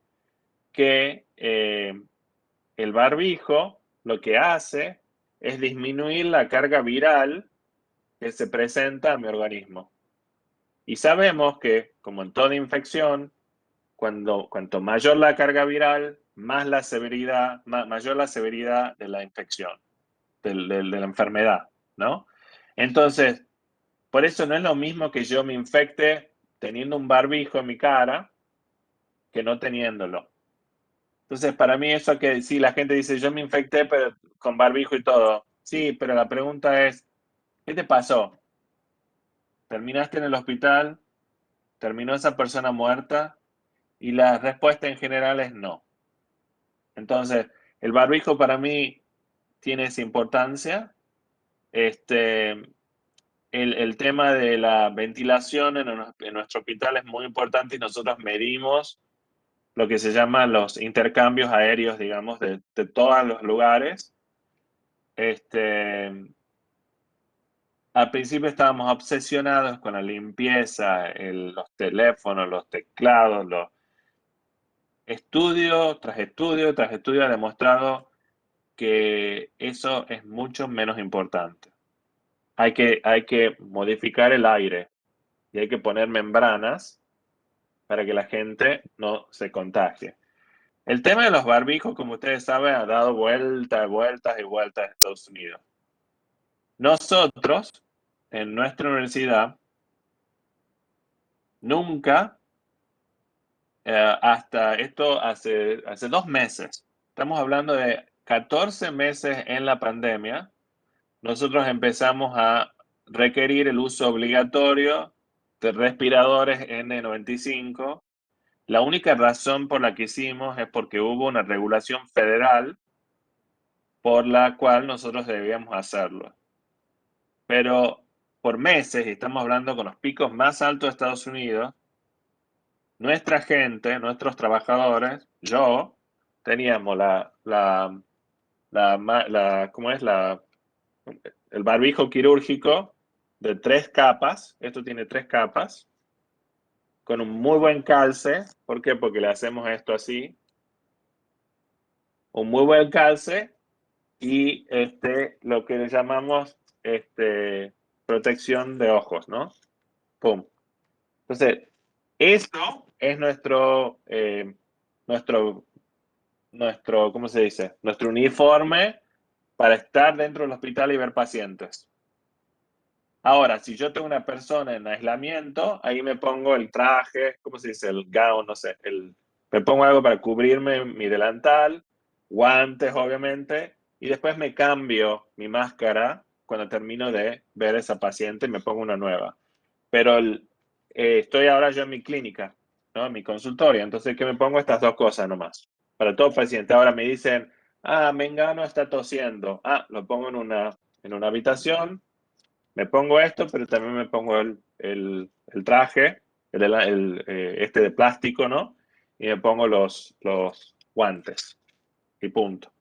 Speaker 3: que el barbijo lo que hace es disminuir la carga viral que se presenta a mi organismo. Y sabemos que, como en toda infección, cuanto mayor la carga viral, mayor la severidad de la infección, de la enfermedad, ¿no? Entonces, por eso no es lo mismo que yo me infecte teniendo un barbijo en mi cara que no teniéndolo. Entonces, para mí eso que sí, la gente dice, yo me infecté pero con barbijo y todo. Sí, pero la pregunta es, ¿qué te pasó? ¿Terminaste en el hospital? ¿Terminó esa persona muerta? Y la respuesta en general es no. Entonces, el barbijo para mí tiene esa importancia. El tema de la ventilación en nuestro hospital es muy importante y nosotros medimos lo que se llaman los intercambios aéreos, digamos, de todos los lugares. Al principio estábamos obsesionados con la limpieza, los teléfonos, los teclados, estudio tras estudio tras estudio ha demostrado que eso es mucho menos importante. Hay que modificar el aire y hay que poner membranas para que la gente no se contagie. El tema de los barbijos, como ustedes saben, ha dado vueltas, vueltas y vueltas en Estados Unidos. Nosotros, en nuestra universidad, nunca, hasta esto hace 2 meses, estamos hablando de 14 meses en la pandemia, nosotros empezamos a requerir el uso obligatorio de respiradores N95. La única razón por la que hicimos es porque hubo una regulación federal por la cual nosotros debíamos hacerlo. Pero por meses, y estamos hablando con los picos más altos de Estados Unidos, nuestra gente, nuestros trabajadores, yo, teníamos ¿cómo es? El barbijo quirúrgico de 3 capas. Esto tiene 3 capas, con un muy buen calce. ¿Por qué? Porque le hacemos esto así. Un muy buen calce y lo que le llamamos protección de ojos, ¿no? Pum. Entonces, esto es ¿cómo se dice? Nuestro uniforme para estar dentro del hospital y ver pacientes. Ahora, si yo tengo una persona en aislamiento, ahí me pongo el traje, ¿cómo se dice? El gown, no sé. Me pongo algo para cubrirme mi delantal, guantes, obviamente, y después me cambio mi máscara cuando termino de ver a esa paciente y me pongo una nueva. Pero estoy ahora yo en mi clínica, ¿no? En mi consultorio, entonces que me pongo estas 2 cosas nomás. Para todo paciente. Ahora me dicen, Mengano está tosiendo. Lo pongo en una habitación, me pongo esto, pero también me pongo el traje, de plástico, ¿no? Y me pongo los guantes y punto.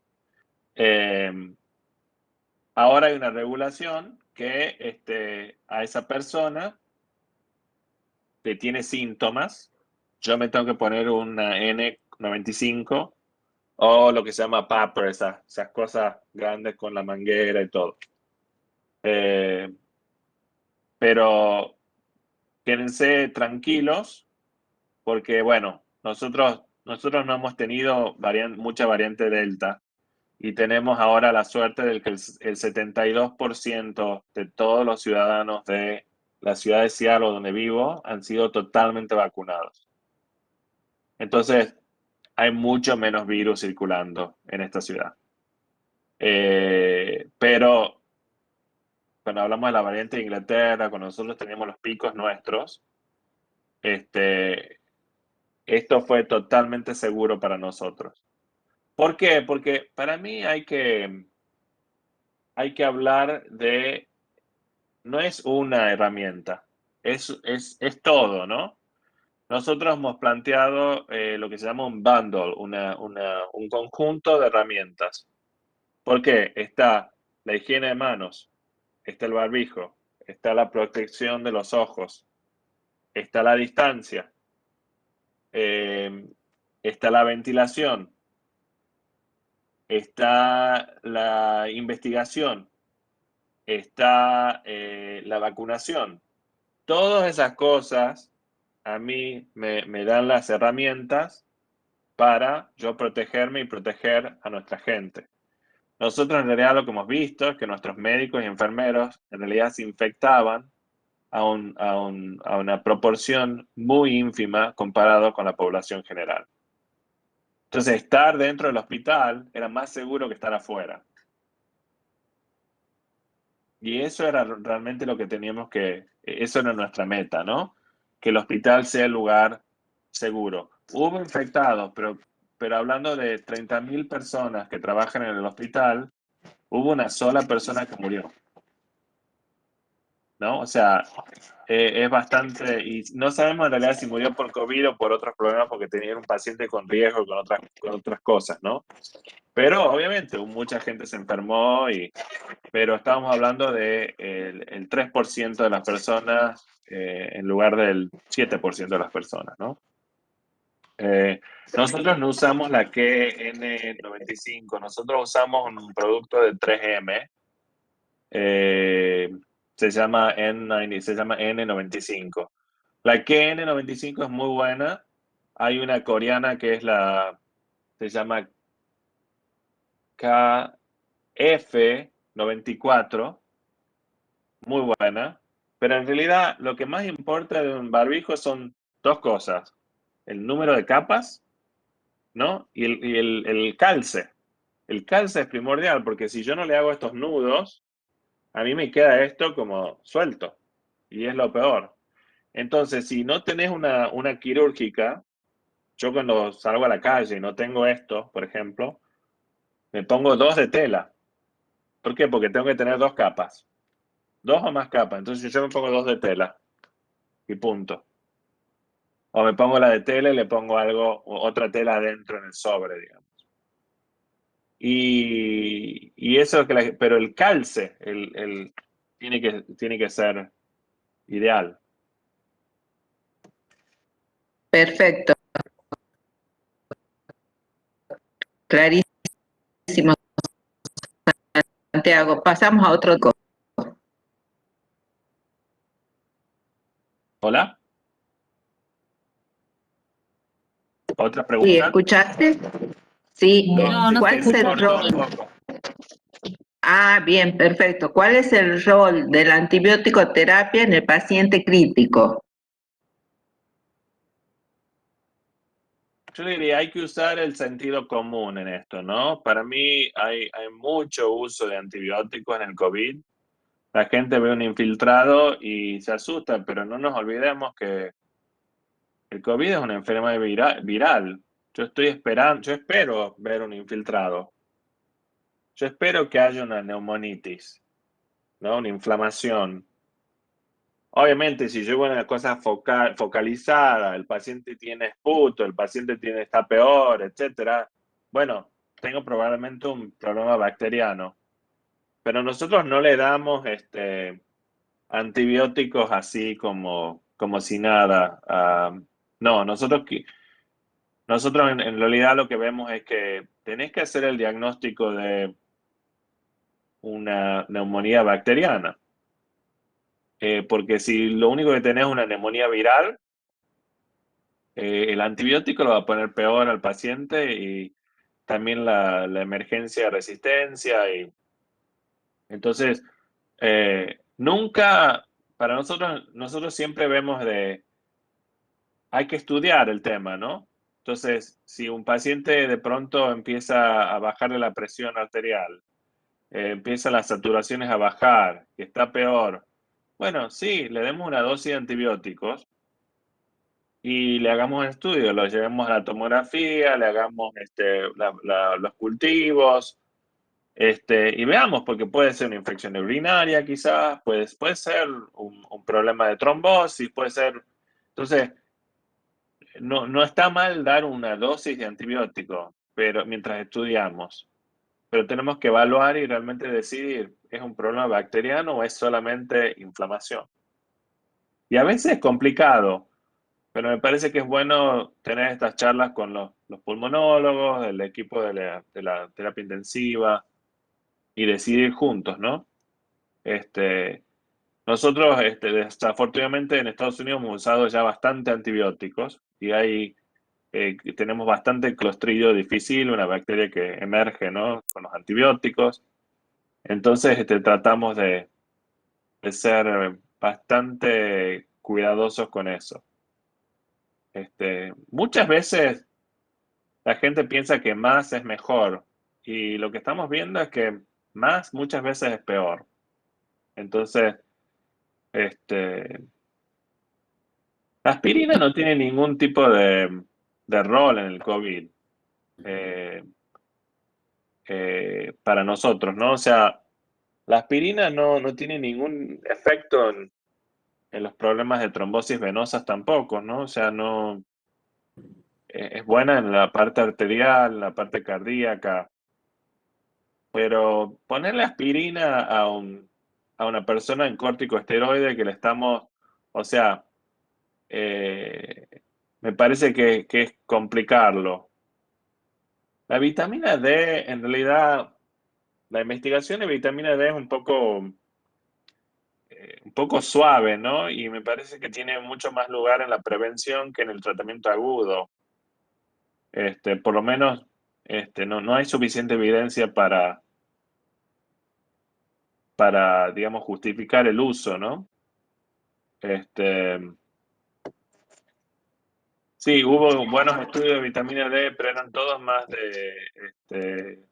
Speaker 3: Ahora hay una regulación que a esa persona que tiene síntomas, yo me tengo que poner una N95 o lo que se llama PAPR, esas cosas grandes con la manguera y todo. Pero quédense tranquilos porque, bueno, nosotros no hemos tenido mucha variante Delta y tenemos ahora la suerte de que el 72% de todos los ciudadanos de la ciudad de Seattle, donde vivo, han sido totalmente vacunados. Entonces, hay mucho menos virus circulando en esta ciudad. Pero cuando hablamos de la variante de Inglaterra, cuando nosotros teníamos los picos nuestros, esto fue totalmente seguro para nosotros. ¿Por qué? Porque para mí hay que hablar de, no es una herramienta, es todo, ¿no? Nosotros hemos planteado lo que se llama un bundle, un conjunto de herramientas. ¿Por qué? Está la higiene de manos, está el barbijo, está la protección de los ojos, está la distancia, está la ventilación, está la investigación, está la vacunación. Todas esas cosas a mí me dan las herramientas para yo protegerme y proteger a nuestra gente. Nosotros en realidad lo que hemos visto es que nuestros médicos y enfermeros en realidad se infectaban a una proporción muy ínfima comparado con la población general. Entonces, estar dentro del hospital era más seguro que estar afuera. Y eso era realmente lo que eso era nuestra meta, ¿no? Que el hospital sea el lugar seguro. Hubo infectados, pero hablando de 30.000 personas que trabajan en el hospital, hubo una sola persona que murió, ¿no? O sea, es bastante, y no sabemos en realidad si murió por COVID o por otros problemas porque tenía un paciente con riesgo con otras cosas, ¿no? Pero obviamente mucha gente se enfermó, pero estábamos hablando de el 3% de las personas en lugar del 7% de las personas, ¿no? Nosotros no usamos la KN95, nosotros usamos un producto de 3M, se llama N95. La KN95 es muy buena. Hay una coreana que se llama KF94, muy buena. Pero en realidad lo que más importa de un barbijo son 2 cosas. El número de capas, ¿no? Y el calce. El calce es primordial porque si yo no le hago estos nudos, a mí me queda esto como suelto. Y es lo peor. Entonces, si no tenés una quirúrgica, yo cuando salgo a la calle y no tengo esto, por ejemplo, me pongo 2 de tela. ¿Por qué? Porque tengo que tener 2 capas. 2 o más capas. Entonces yo me pongo 2 de tela. Y punto. O me pongo la de tela y le pongo algo, otra tela adentro en el sobre, digamos. Y eso pero el calce, tiene que ser ideal.
Speaker 1: Perfecto, clarísimo, Santiago. Pasamos a otro.
Speaker 3: ¿Hola? ¿Otra
Speaker 1: Sí,
Speaker 3: pregunta?
Speaker 1: ¿escuchaste? Sí.
Speaker 2: No, no se
Speaker 1: ¿Cuál es
Speaker 2: escuchó
Speaker 1: el rol?
Speaker 2: bien.
Speaker 1: Ah, bien, perfecto. ¿Cuál es el rol de la antibiótico terapia en el paciente crítico?
Speaker 3: Yo diría, hay que usar el sentido común en esto, ¿no? Para mí hay mucho uso de antibióticos en el COVID. La gente ve un infiltrado y se asusta, pero no nos olvidemos que el COVID es una enfermedad viral. Yo espero ver un infiltrado. Yo espero que haya una neumonitis, ¿no? Una inflamación. Obviamente, si yo veo una cosa focalizada, el paciente tiene esputo, el paciente está peor, etcétera, bueno, tengo probablemente un problema bacteriano. Pero nosotros no le damos antibióticos así como si nada. No, nosotros en realidad lo que vemos es que tenés que hacer el diagnóstico de una neumonía bacteriana. Porque si lo único que tenés es una neumonía viral, el antibiótico lo va a poner peor al paciente y también la emergencia de resistencia. Y entonces, nunca, para nosotros siempre vemos hay que estudiar el tema, ¿no? Entonces, si un paciente de pronto empieza a bajarle la presión arterial, empiezan las saturaciones a bajar, que está peor, bueno, sí, le demos una dosis de antibióticos y le hagamos un estudio, lo llevemos a la tomografía, le hagamos los cultivos, y veamos, porque puede ser una infección urinaria quizás, puede ser un problema de trombosis, puede ser. Entonces, no está mal dar una dosis de antibiótico, pero mientras estudiamos, pero tenemos que evaluar y realmente decidir, ¿es un problema bacteriano o es solamente inflamación? Y a veces es complicado, pero me parece que es bueno tener estas charlas con los pulmonólogos, el equipo de la terapia intensiva y decidir juntos, ¿no? Nosotros, desafortunadamente en Estados Unidos hemos usado ya bastante antibióticos y tenemos bastante Clostridio difficile, una bacteria que emerge, ¿no? Con los antibióticos. Entonces, tratamos de ser bastante cuidadosos con eso. Muchas veces la gente piensa que más es mejor y lo que estamos viendo es que más muchas veces es peor. Entonces, la aspirina no tiene ningún tipo de rol en el COVID para nosotros, ¿no? O sea, la aspirina no tiene ningún efecto en los problemas de trombosis venosas tampoco, ¿no? O sea, no es buena en la parte arterial, en la parte cardíaca, pero ponerle aspirina a una persona en corticosteroide que le estamos, o sea, eh, me parece que es complicarlo. La vitamina D, en realidad, la investigación de vitamina D es un poco suave, ¿no? Y me parece que tiene mucho más lugar en la prevención que en el tratamiento agudo. Por lo menos, no hay suficiente evidencia digamos, justificar el uso, ¿no? Este, sí, hubo buenos estudios de vitamina D, pero eran todos más de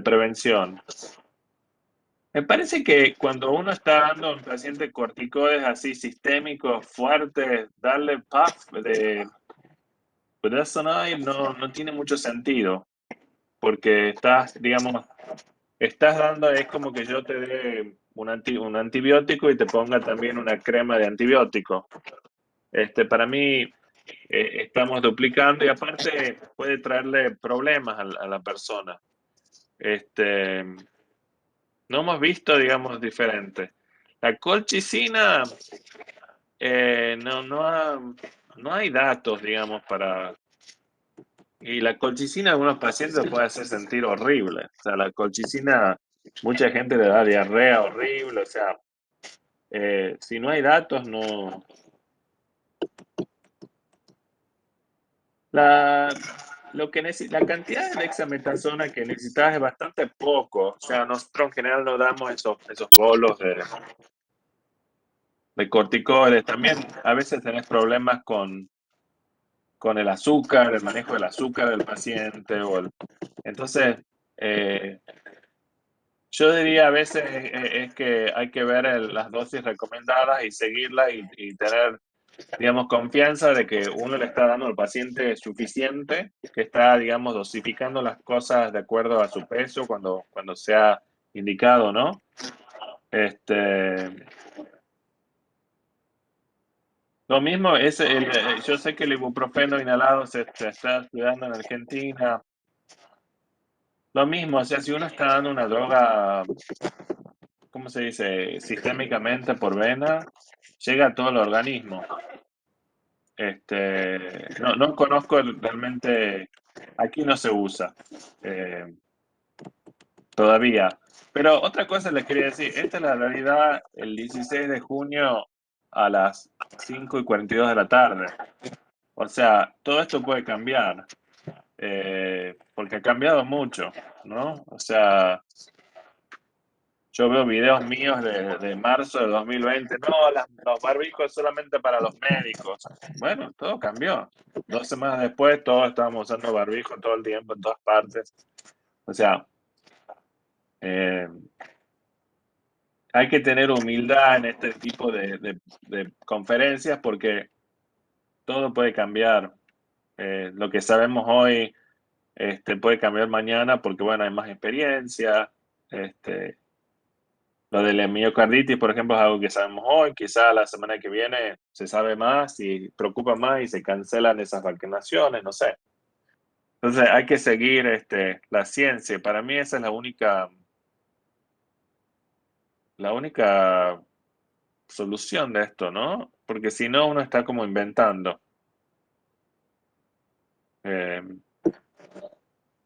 Speaker 3: prevención. Me parece que cuando uno está dando a un paciente corticoides así sistémicos, fuertes, darle puff de budesonide no tiene mucho sentido. porque estás, digamos, estás dando, es como que yo te dé un antibiótico y te ponga también una crema de antibiótico. Para mí estamos duplicando y aparte puede traerle problemas a la persona. No hemos visto, digamos, diferente. La colchicina, no hay datos, digamos, para... Y la colchicina a algunos pacientes puede hacer sentir horrible. O sea, la colchicina, mucha gente le da diarrea horrible. O sea, si no hay datos, no... La, la cantidad de dexametasona que necesitas es bastante poco. O sea, nosotros en general no damos esos bolos de corticoides. También a veces tenés problemas con el azúcar, el manejo del azúcar del paciente. Entonces, yo diría a veces es que hay que ver las dosis recomendadas y seguirlas y tener, digamos, confianza de que uno le está dando al paciente suficiente, que está, digamos, dosificando las cosas de acuerdo a su peso cuando sea indicado, ¿no? Lo mismo es, yo sé que el ibuprofeno inhalado se está estudiando en Argentina. Lo mismo, o sea, si uno está dando una droga, ¿cómo se dice? Sistémicamente por vena, llega a todo el organismo. No conozco realmente, aquí no se usa todavía. Pero otra cosa les quería decir, esta es la realidad el 16 de junio a las 5:42 de la tarde. O sea, todo esto puede cambiar, porque ha cambiado mucho, ¿no? O sea, yo veo videos míos de marzo de 2020. No, los barbijos solamente para los médicos. Bueno, todo cambió. 2 semanas después, todos estábamos usando barbijo todo el tiempo, en todas partes. O sea, eh, hay que tener humildad en este tipo de conferencias porque todo puede cambiar. Lo que sabemos hoy puede cambiar mañana porque, bueno, hay más experiencia. Lo de la miocarditis, por ejemplo, es algo que sabemos hoy. Quizá la semana que viene se sabe más y preocupa más y se cancelan esas vacunaciones, no sé. Entonces hay que seguir la ciencia. Para mí esa es la única solución de esto, ¿no? Porque si no, uno está como inventando. Eh,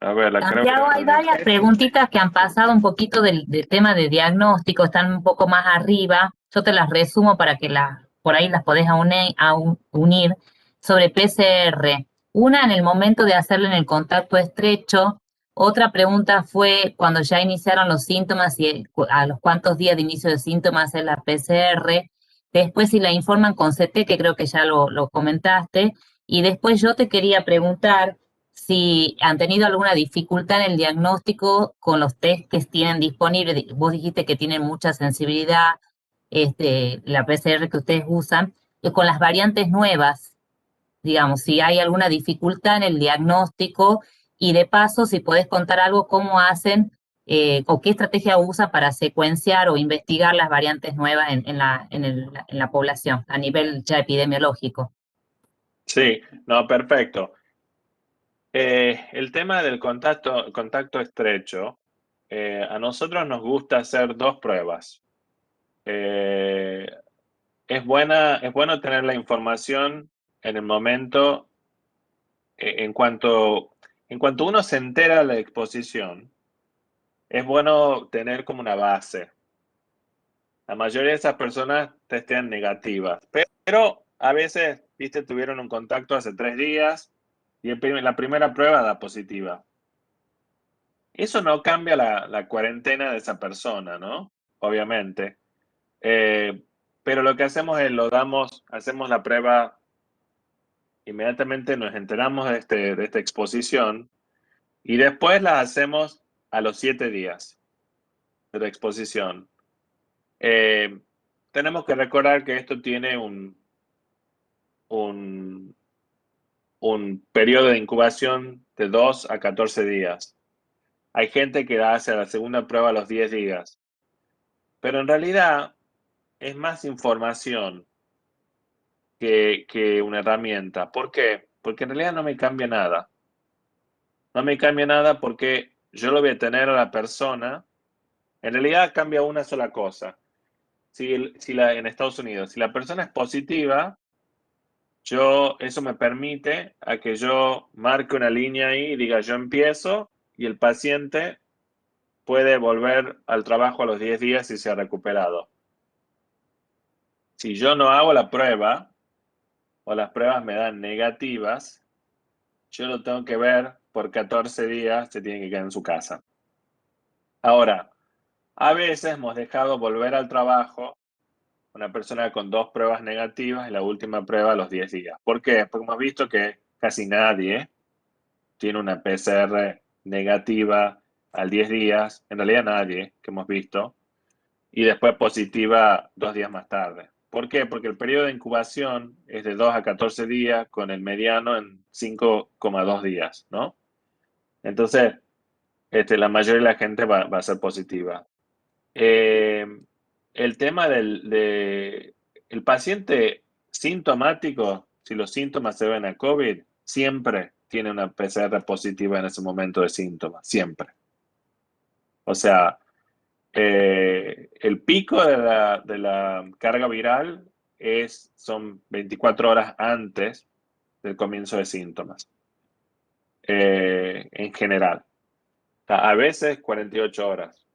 Speaker 3: a ver, creo que
Speaker 2: Santiago, hay varias preguntitas que han pasado un poquito del tema de diagnóstico, están un poco más arriba. Yo te las resumo para que por ahí las podés unir sobre PCR. Una en el momento de hacerlo en el contacto estrecho. Otra pregunta fue cuando ya iniciaron los síntomas y a los cuántos días de inicio de síntomas es la PCR. Después si la informan con CT, que creo que ya lo comentaste. Y después yo te quería preguntar si han tenido alguna dificultad en el diagnóstico con los test que tienen disponibles. Vos dijiste que tienen mucha sensibilidad, la PCR que ustedes usan, y con las variantes nuevas, digamos, si hay alguna dificultad en el diagnóstico y de paso, si podés contar algo, cómo hacen o qué estrategia usan para secuenciar o investigar las variantes nuevas en la población a nivel ya epidemiológico.
Speaker 3: Sí, no, perfecto. El tema del contacto estrecho, a nosotros nos gusta hacer 2 pruebas. Es bueno tener la información en el momento, en cuanto uno se entera de la exposición, es bueno tener como una base. La mayoría de esas personas testean negativas, pero a veces, viste, tuvieron un contacto hace 3 días y la primera prueba da positiva. Eso no cambia la cuarentena de esa persona, ¿no? Obviamente. Pero lo que hacemos es hacemos la prueba, inmediatamente nos enteramos de esta exposición y después la hacemos a los 7 días de la exposición. Tenemos que recordar que esto tiene un periodo de incubación de 2 a 14 días. hay gente que hace la segunda prueba a los 10 días. Pero en realidad es más información que una herramienta. ¿Por qué? Porque en realidad no me cambia nada. No me cambia nada porque yo lo voy a tener a la persona. En realidad cambia una sola cosa. En Estados Unidos, si la persona es positiva, eso me permite a que yo marque una línea ahí y diga yo empiezo y el paciente puede volver al trabajo a los 10 días y se ha recuperado. Si yo no hago la prueba o las pruebas me dan negativas, yo lo tengo que ver por 14 días, se tiene que quedar en su casa. Ahora, a veces hemos dejado volver al trabajo una persona con 2 pruebas negativas y la última prueba a los 10 días. ¿Por qué? Porque hemos visto que casi nadie tiene una PCR negativa al 10 días, en realidad nadie que hemos visto, y después positiva 2 días más tarde. ¿Por qué? Porque el periodo de incubación es de 2 a 14 días con el mediano en 5,2 días, ¿no? Entonces, la mayoría de la gente va a ser positiva. El tema el paciente sintomático, si los síntomas se ven a COVID, siempre tiene una PCR positiva en ese momento de síntomas, siempre. O sea, el pico de la carga viral son 24 horas antes del comienzo de síntomas, en general. A veces 48 horas,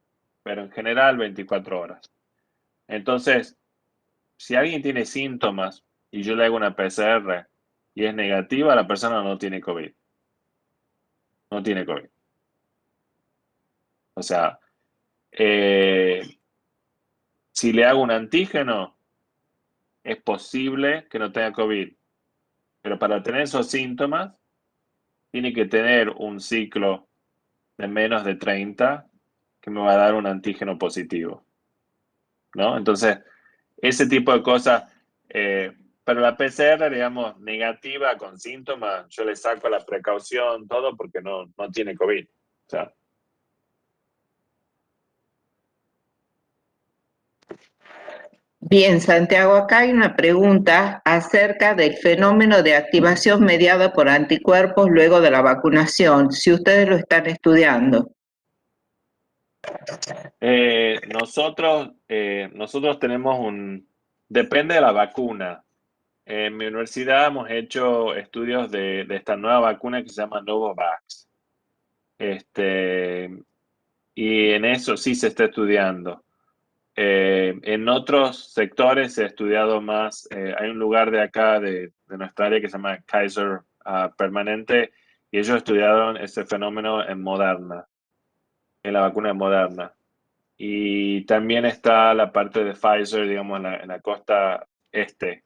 Speaker 3: pero en general 24 horas. Entonces, si alguien tiene síntomas y yo le hago una PCR y es negativa, la persona no tiene COVID. No tiene COVID. O sea, si le hago un antígeno, es posible que no tenga COVID. Pero para tener esos síntomas, tiene que tener un ciclo de menos de 30 que me va a dar un antígeno positivo, ¿no? Entonces, ese tipo de cosas, pero la PCR, digamos, negativa con síntomas, yo le saco la precaución, todo, porque no tiene COVID. O sea,
Speaker 1: Bien, Santiago, acá hay una pregunta acerca del fenómeno de activación mediada por anticuerpos luego de la vacunación, si ustedes lo están estudiando.
Speaker 3: nosotros tenemos depende de la vacuna. En mi universidad hemos hecho estudios de esta nueva vacuna que se llama Novavax. Y en eso sí se está estudiando. En otros sectores se ha estudiado más. Hay un lugar de acá, de nuestra área, que se llama Kaiser Permanente, y ellos estudiaron ese fenómeno en Moderna, en la vacuna de Moderna. Y también está la parte de Pfizer, digamos, en la costa este.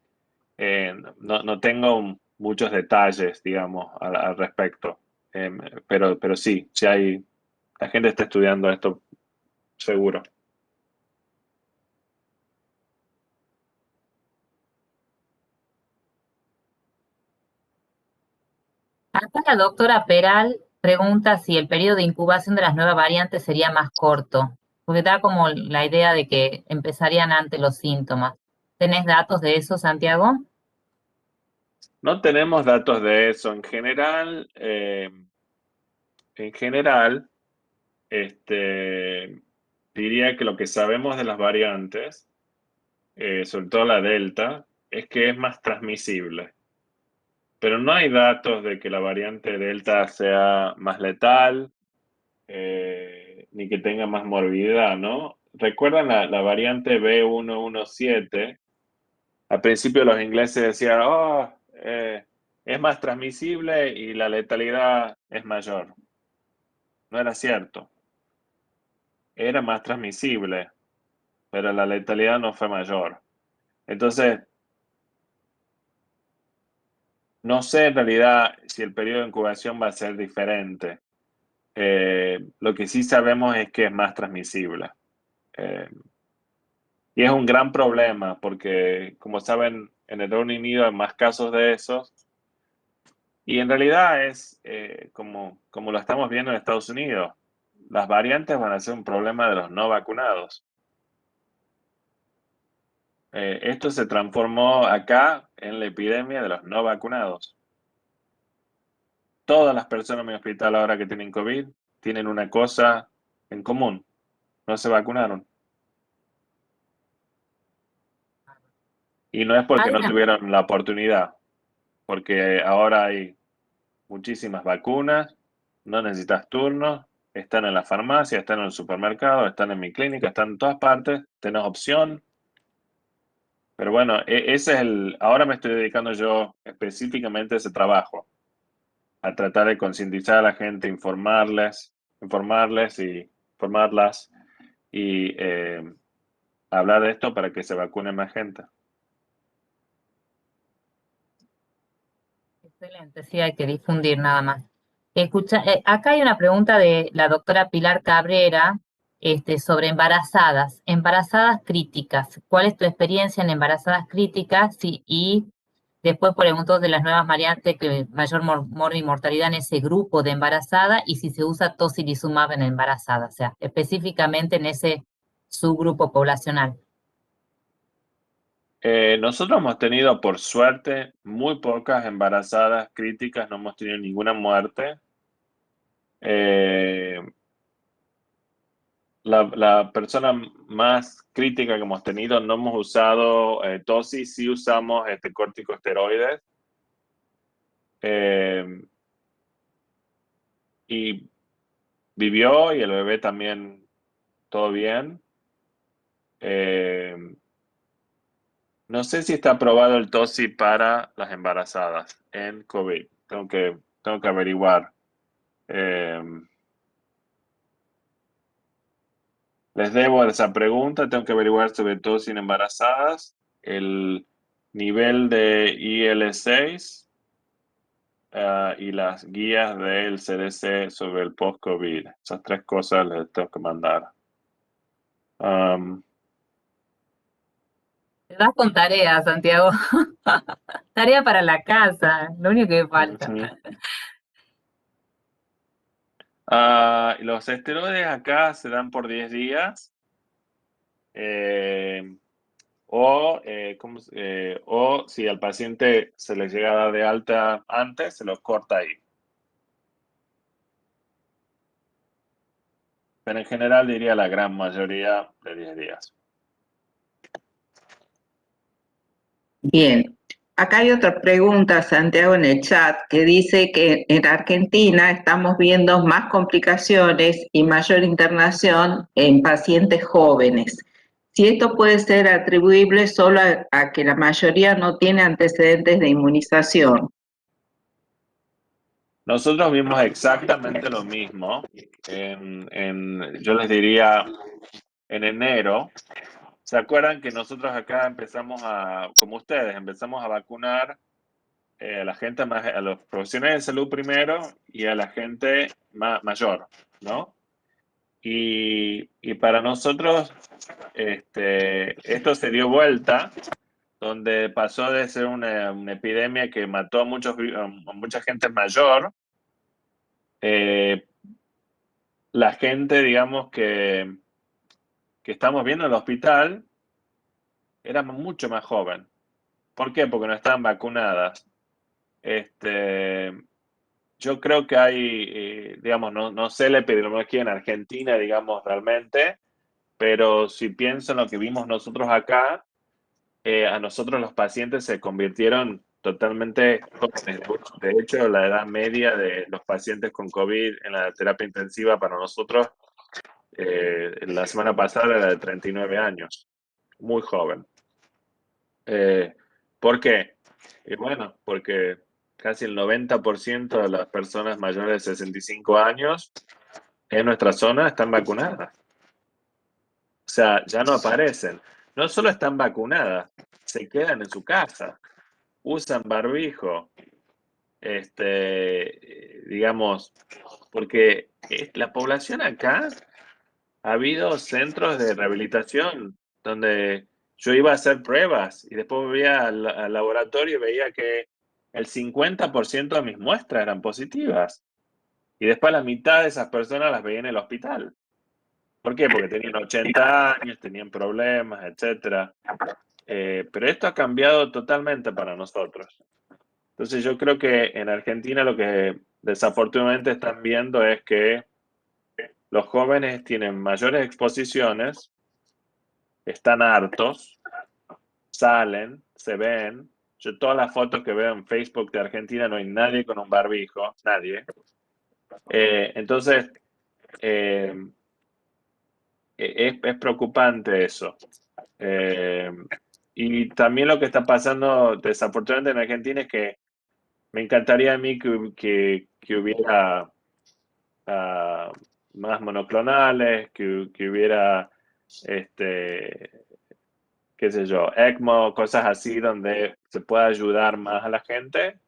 Speaker 3: No tengo muchos detalles, digamos, al respecto. Pero sí, la gente está estudiando esto, seguro.
Speaker 2: Acá la doctora Peral pregunta si el periodo de incubación de las nuevas variantes sería más corto, porque da como la idea de que empezarían antes los síntomas. ¿Tenés datos de eso, Santiago?
Speaker 3: No tenemos datos de eso. En general, diría que lo que sabemos de las variantes, sobre todo la Delta, es que es más transmisible. Pero no hay datos de que la variante Delta sea más letal, ni que tenga más morbilidad, ¿no? ¿Recuerdan la variante B117? Al principio los ingleses decían, es más transmisible y la letalidad es mayor. No era cierto. Era más transmisible, pero la letalidad no fue mayor. Entonces, no sé en realidad si el periodo de incubación va a ser diferente. Lo que sí sabemos es que es más transmisible. Eh, y es un gran problema porque, como saben, en el Reino Unido hay más casos de esos. Y en realidad es como lo estamos viendo en Estados Unidos. las variantes van a ser un problema de los no vacunados. Esto se transformó acá en la epidemia de los no vacunados. Todas las personas en mi hospital ahora que tienen COVID tienen una cosa en común: no se vacunaron. Y no es porque
Speaker 2: Hay
Speaker 3: no
Speaker 2: una,
Speaker 3: tuvieron la oportunidad, porque ahora hay muchísimas vacunas, no necesitas turnos, están en la farmacia, están en el supermercado, están en mi clínica, están en todas partes, tenés opción. Pero bueno, ese es ahora me estoy dedicando yo específicamente a ese trabajo, a tratar de concientizar a la gente, informarlas y hablar de esto para que se vacune más gente.
Speaker 2: excelente, sí, hay que difundir nada más. Escucha, acá hay una pregunta de la doctora Pilar Cabrera, sobre embarazadas críticas. ¿Cuál es tu experiencia en embarazadas críticas? Sí, y después preguntó de las nuevas variantes, que mayor mortalidad en ese grupo de embarazada y si se usa tocilizumab en embarazada, o sea, específicamente en ese subgrupo poblacional.
Speaker 3: Nosotros hemos tenido, por suerte, muy pocas embarazadas críticas, no hemos tenido ninguna muerte. Eh, la persona más crítica que hemos tenido, no hemos usado dosis, sí usamos corticosteroides. Y vivió, y el bebé también, todo bien. No sé si está aprobado el TOSI para las embarazadas en COVID. Tengo que averiguar. Les debo esa pregunta. Tengo que averiguar sobre TOSI en embarazadas, el nivel de IL-6 y las guías del CDC sobre el post-COVID. Esas tres cosas les tengo que mandar.
Speaker 2: Te das con tarea, Santiago. Tarea para la casa, lo único que falta.
Speaker 3: Ujú. Los esteroides acá se dan por 10 días. O si al paciente se le llega a dar de alta antes, se los corta ahí. Pero en general diría la gran mayoría de 10 días.
Speaker 1: Bien, acá hay otra pregunta, Santiago, en el chat, que dice que en Argentina estamos viendo más complicaciones y mayor internación en pacientes jóvenes. Si esto puede ser atribuible solo a que la mayoría no tiene antecedentes de inmunización.
Speaker 3: Nosotros vimos exactamente lo mismo. Yo les diría, en enero. ¿Se acuerdan que nosotros acá como ustedes, empezamos a vacunar a la gente a los profesionales de salud primero y a la gente mayor, ¿no? Y para nosotros esto se dio vuelta, donde pasó de ser una epidemia que mató a mucha gente mayor. La gente, digamos, que estamos viendo en el hospital era mucho más joven. ¿Por qué? Porque no estaban vacunadas. Yo creo que hay, digamos, no sé la epidemiología en Argentina, digamos, realmente, pero si pienso en lo que vimos nosotros acá, a nosotros los pacientes se convirtieron totalmente jóvenes. De hecho, la edad media de los pacientes con COVID en la terapia intensiva para nosotros la semana pasada era de 39 años, muy joven. ¿Por qué? Y bueno, porque casi el 90% de las personas mayores de 65 años en nuestra zona están vacunadas. O sea, ya no aparecen. No solo están vacunadas, se quedan en su casa, usan barbijo, digamos, porque la población acá, ha habido centros de rehabilitación donde yo iba a hacer pruebas y después veía al laboratorio y veía que el 50% de mis muestras eran positivas. Y después la mitad de esas personas las veía en el hospital. ¿Por qué? Porque tenían 80 años, tenían problemas, etc. Pero esto ha cambiado totalmente para nosotros. Entonces yo creo que en Argentina lo que desafortunadamente están viendo es que los jóvenes tienen mayores exposiciones, están hartos, salen, se ven. Yo todas las fotos que veo en Facebook de Argentina no hay nadie con un barbijo, nadie. Entonces, es preocupante eso. Y también lo que está pasando desafortunadamente en Argentina es que me encantaría a mí que hubiera más monoclonales, que hubiera, qué sé yo, ECMO, cosas así donde se pueda ayudar más a la gente.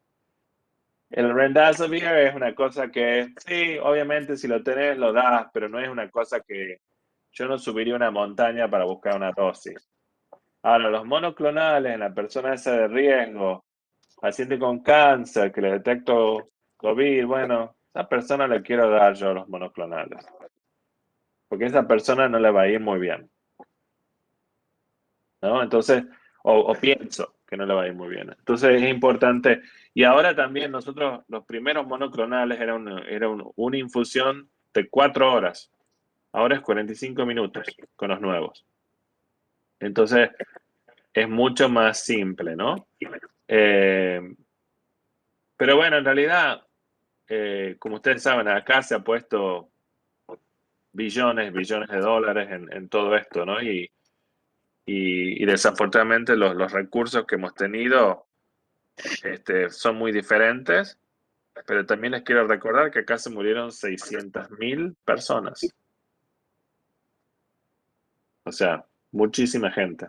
Speaker 3: El Remdesivir es una cosa que, sí, obviamente si lo tenés lo das, pero no es una cosa que yo no subiría una montaña para buscar una dosis. Ahora, los monoclonales en la persona esa de riesgo, paciente con cáncer, que le detecto COVID, bueno, a esa persona le quiero dar yo los monoclonales. Porque a esa persona no le va a ir muy bien. ¿No? Entonces, o pienso que no le va a ir muy bien. Entonces es importante. Y ahora también nosotros, los primeros monoclonales era una infusión de 4 horas. Ahora es 45 minutos con los nuevos. Entonces es mucho más simple, ¿no? Pero bueno, en realidad, como ustedes saben, acá se ha puesto billones de dólares en todo esto, ¿no? Y desafortunadamente los recursos que hemos tenido son muy diferentes, pero también les quiero recordar que acá se murieron 600.000 personas. O sea, muchísima gente.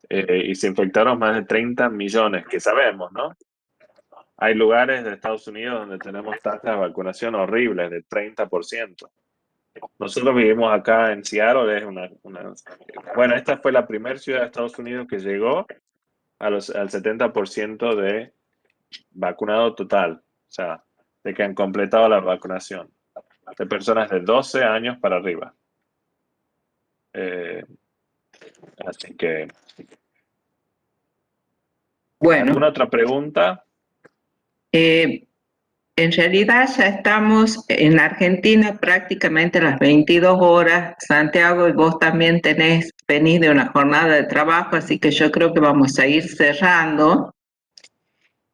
Speaker 3: Y se infectaron más de 30 millones, que sabemos, ¿no? Hay lugares de Estados Unidos donde tenemos tasas de vacunación horribles, de 30%. Nosotros vivimos acá en Seattle, es bueno, esta fue la primera ciudad de Estados Unidos que llegó al 70% de vacunado total, o sea, de que han completado la vacunación, de personas de 12 años para arriba. Así que,
Speaker 1: Bueno,
Speaker 3: ¿alguna otra pregunta?
Speaker 1: en realidad ya estamos en Argentina prácticamente a las 22 horas. Santiago, y vos también venís de una jornada de trabajo, así que yo creo que vamos a ir cerrando.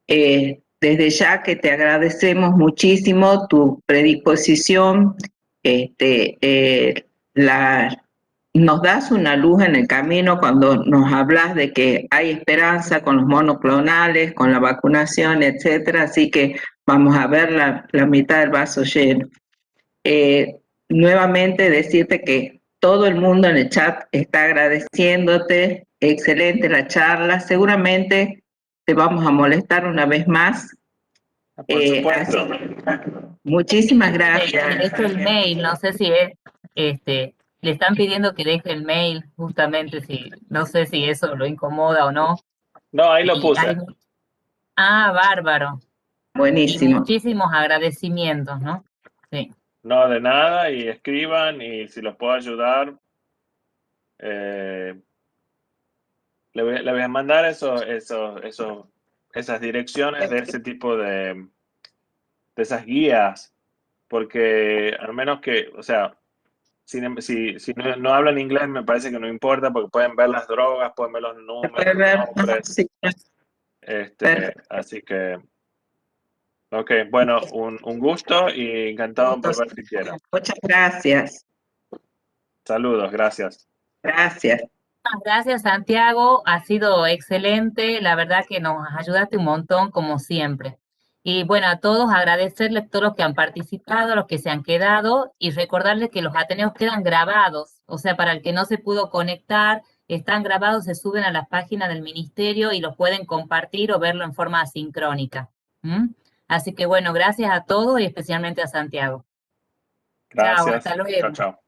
Speaker 1: Desde ya que te agradecemos muchísimo tu predisposición, nos das una luz en el camino cuando nos hablas de que hay esperanza con los monoclonales, con la vacunación, etcétera, así que vamos a ver la mitad del vaso lleno. Nuevamente decirte que todo el mundo en el chat está agradeciéndote, excelente la charla, seguramente te vamos a molestar una vez más.
Speaker 3: Por supuesto.
Speaker 1: Muchísimas
Speaker 2: Le
Speaker 1: gracias.
Speaker 2: dejo el mail, no sé si es, le están pidiendo que deje el mail, justamente, no sé si eso lo incomoda o no.
Speaker 3: No, ahí lo
Speaker 2: Y
Speaker 3: puse.
Speaker 2: bárbaro. Y
Speaker 1: Buenísimo.
Speaker 2: muchísimos agradecimientos, ¿no? Sí.
Speaker 3: No, de nada, y escriban, y si los puedo ayudar, le voy a mandar esas direcciones de ese tipo de esas guías, porque al menos que, o sea, si no hablan inglés me parece que no importa, porque pueden ver las drogas, pueden ver los números, los nombres.
Speaker 1: Sí.
Speaker 3: Así que, ok, bueno, un gusto y encantado de volver si quieren.
Speaker 1: Muchas gracias.
Speaker 3: Saludos, gracias.
Speaker 1: Gracias.
Speaker 2: Gracias, Santiago. Ha sido excelente. La verdad que nos ayudaste un montón, como siempre. Y bueno, a todos agradecerles a todos los que han participado, los que se han quedado y recordarles que los Ateneos quedan grabados. O sea, para el que no se pudo conectar, están grabados, se suben a las páginas del ministerio y los pueden compartir o verlo en forma asincrónica. Así que bueno, gracias a todos y especialmente a Santiago. Chao,
Speaker 3: Gracias.
Speaker 2: hasta luego.
Speaker 3: Chao, chao.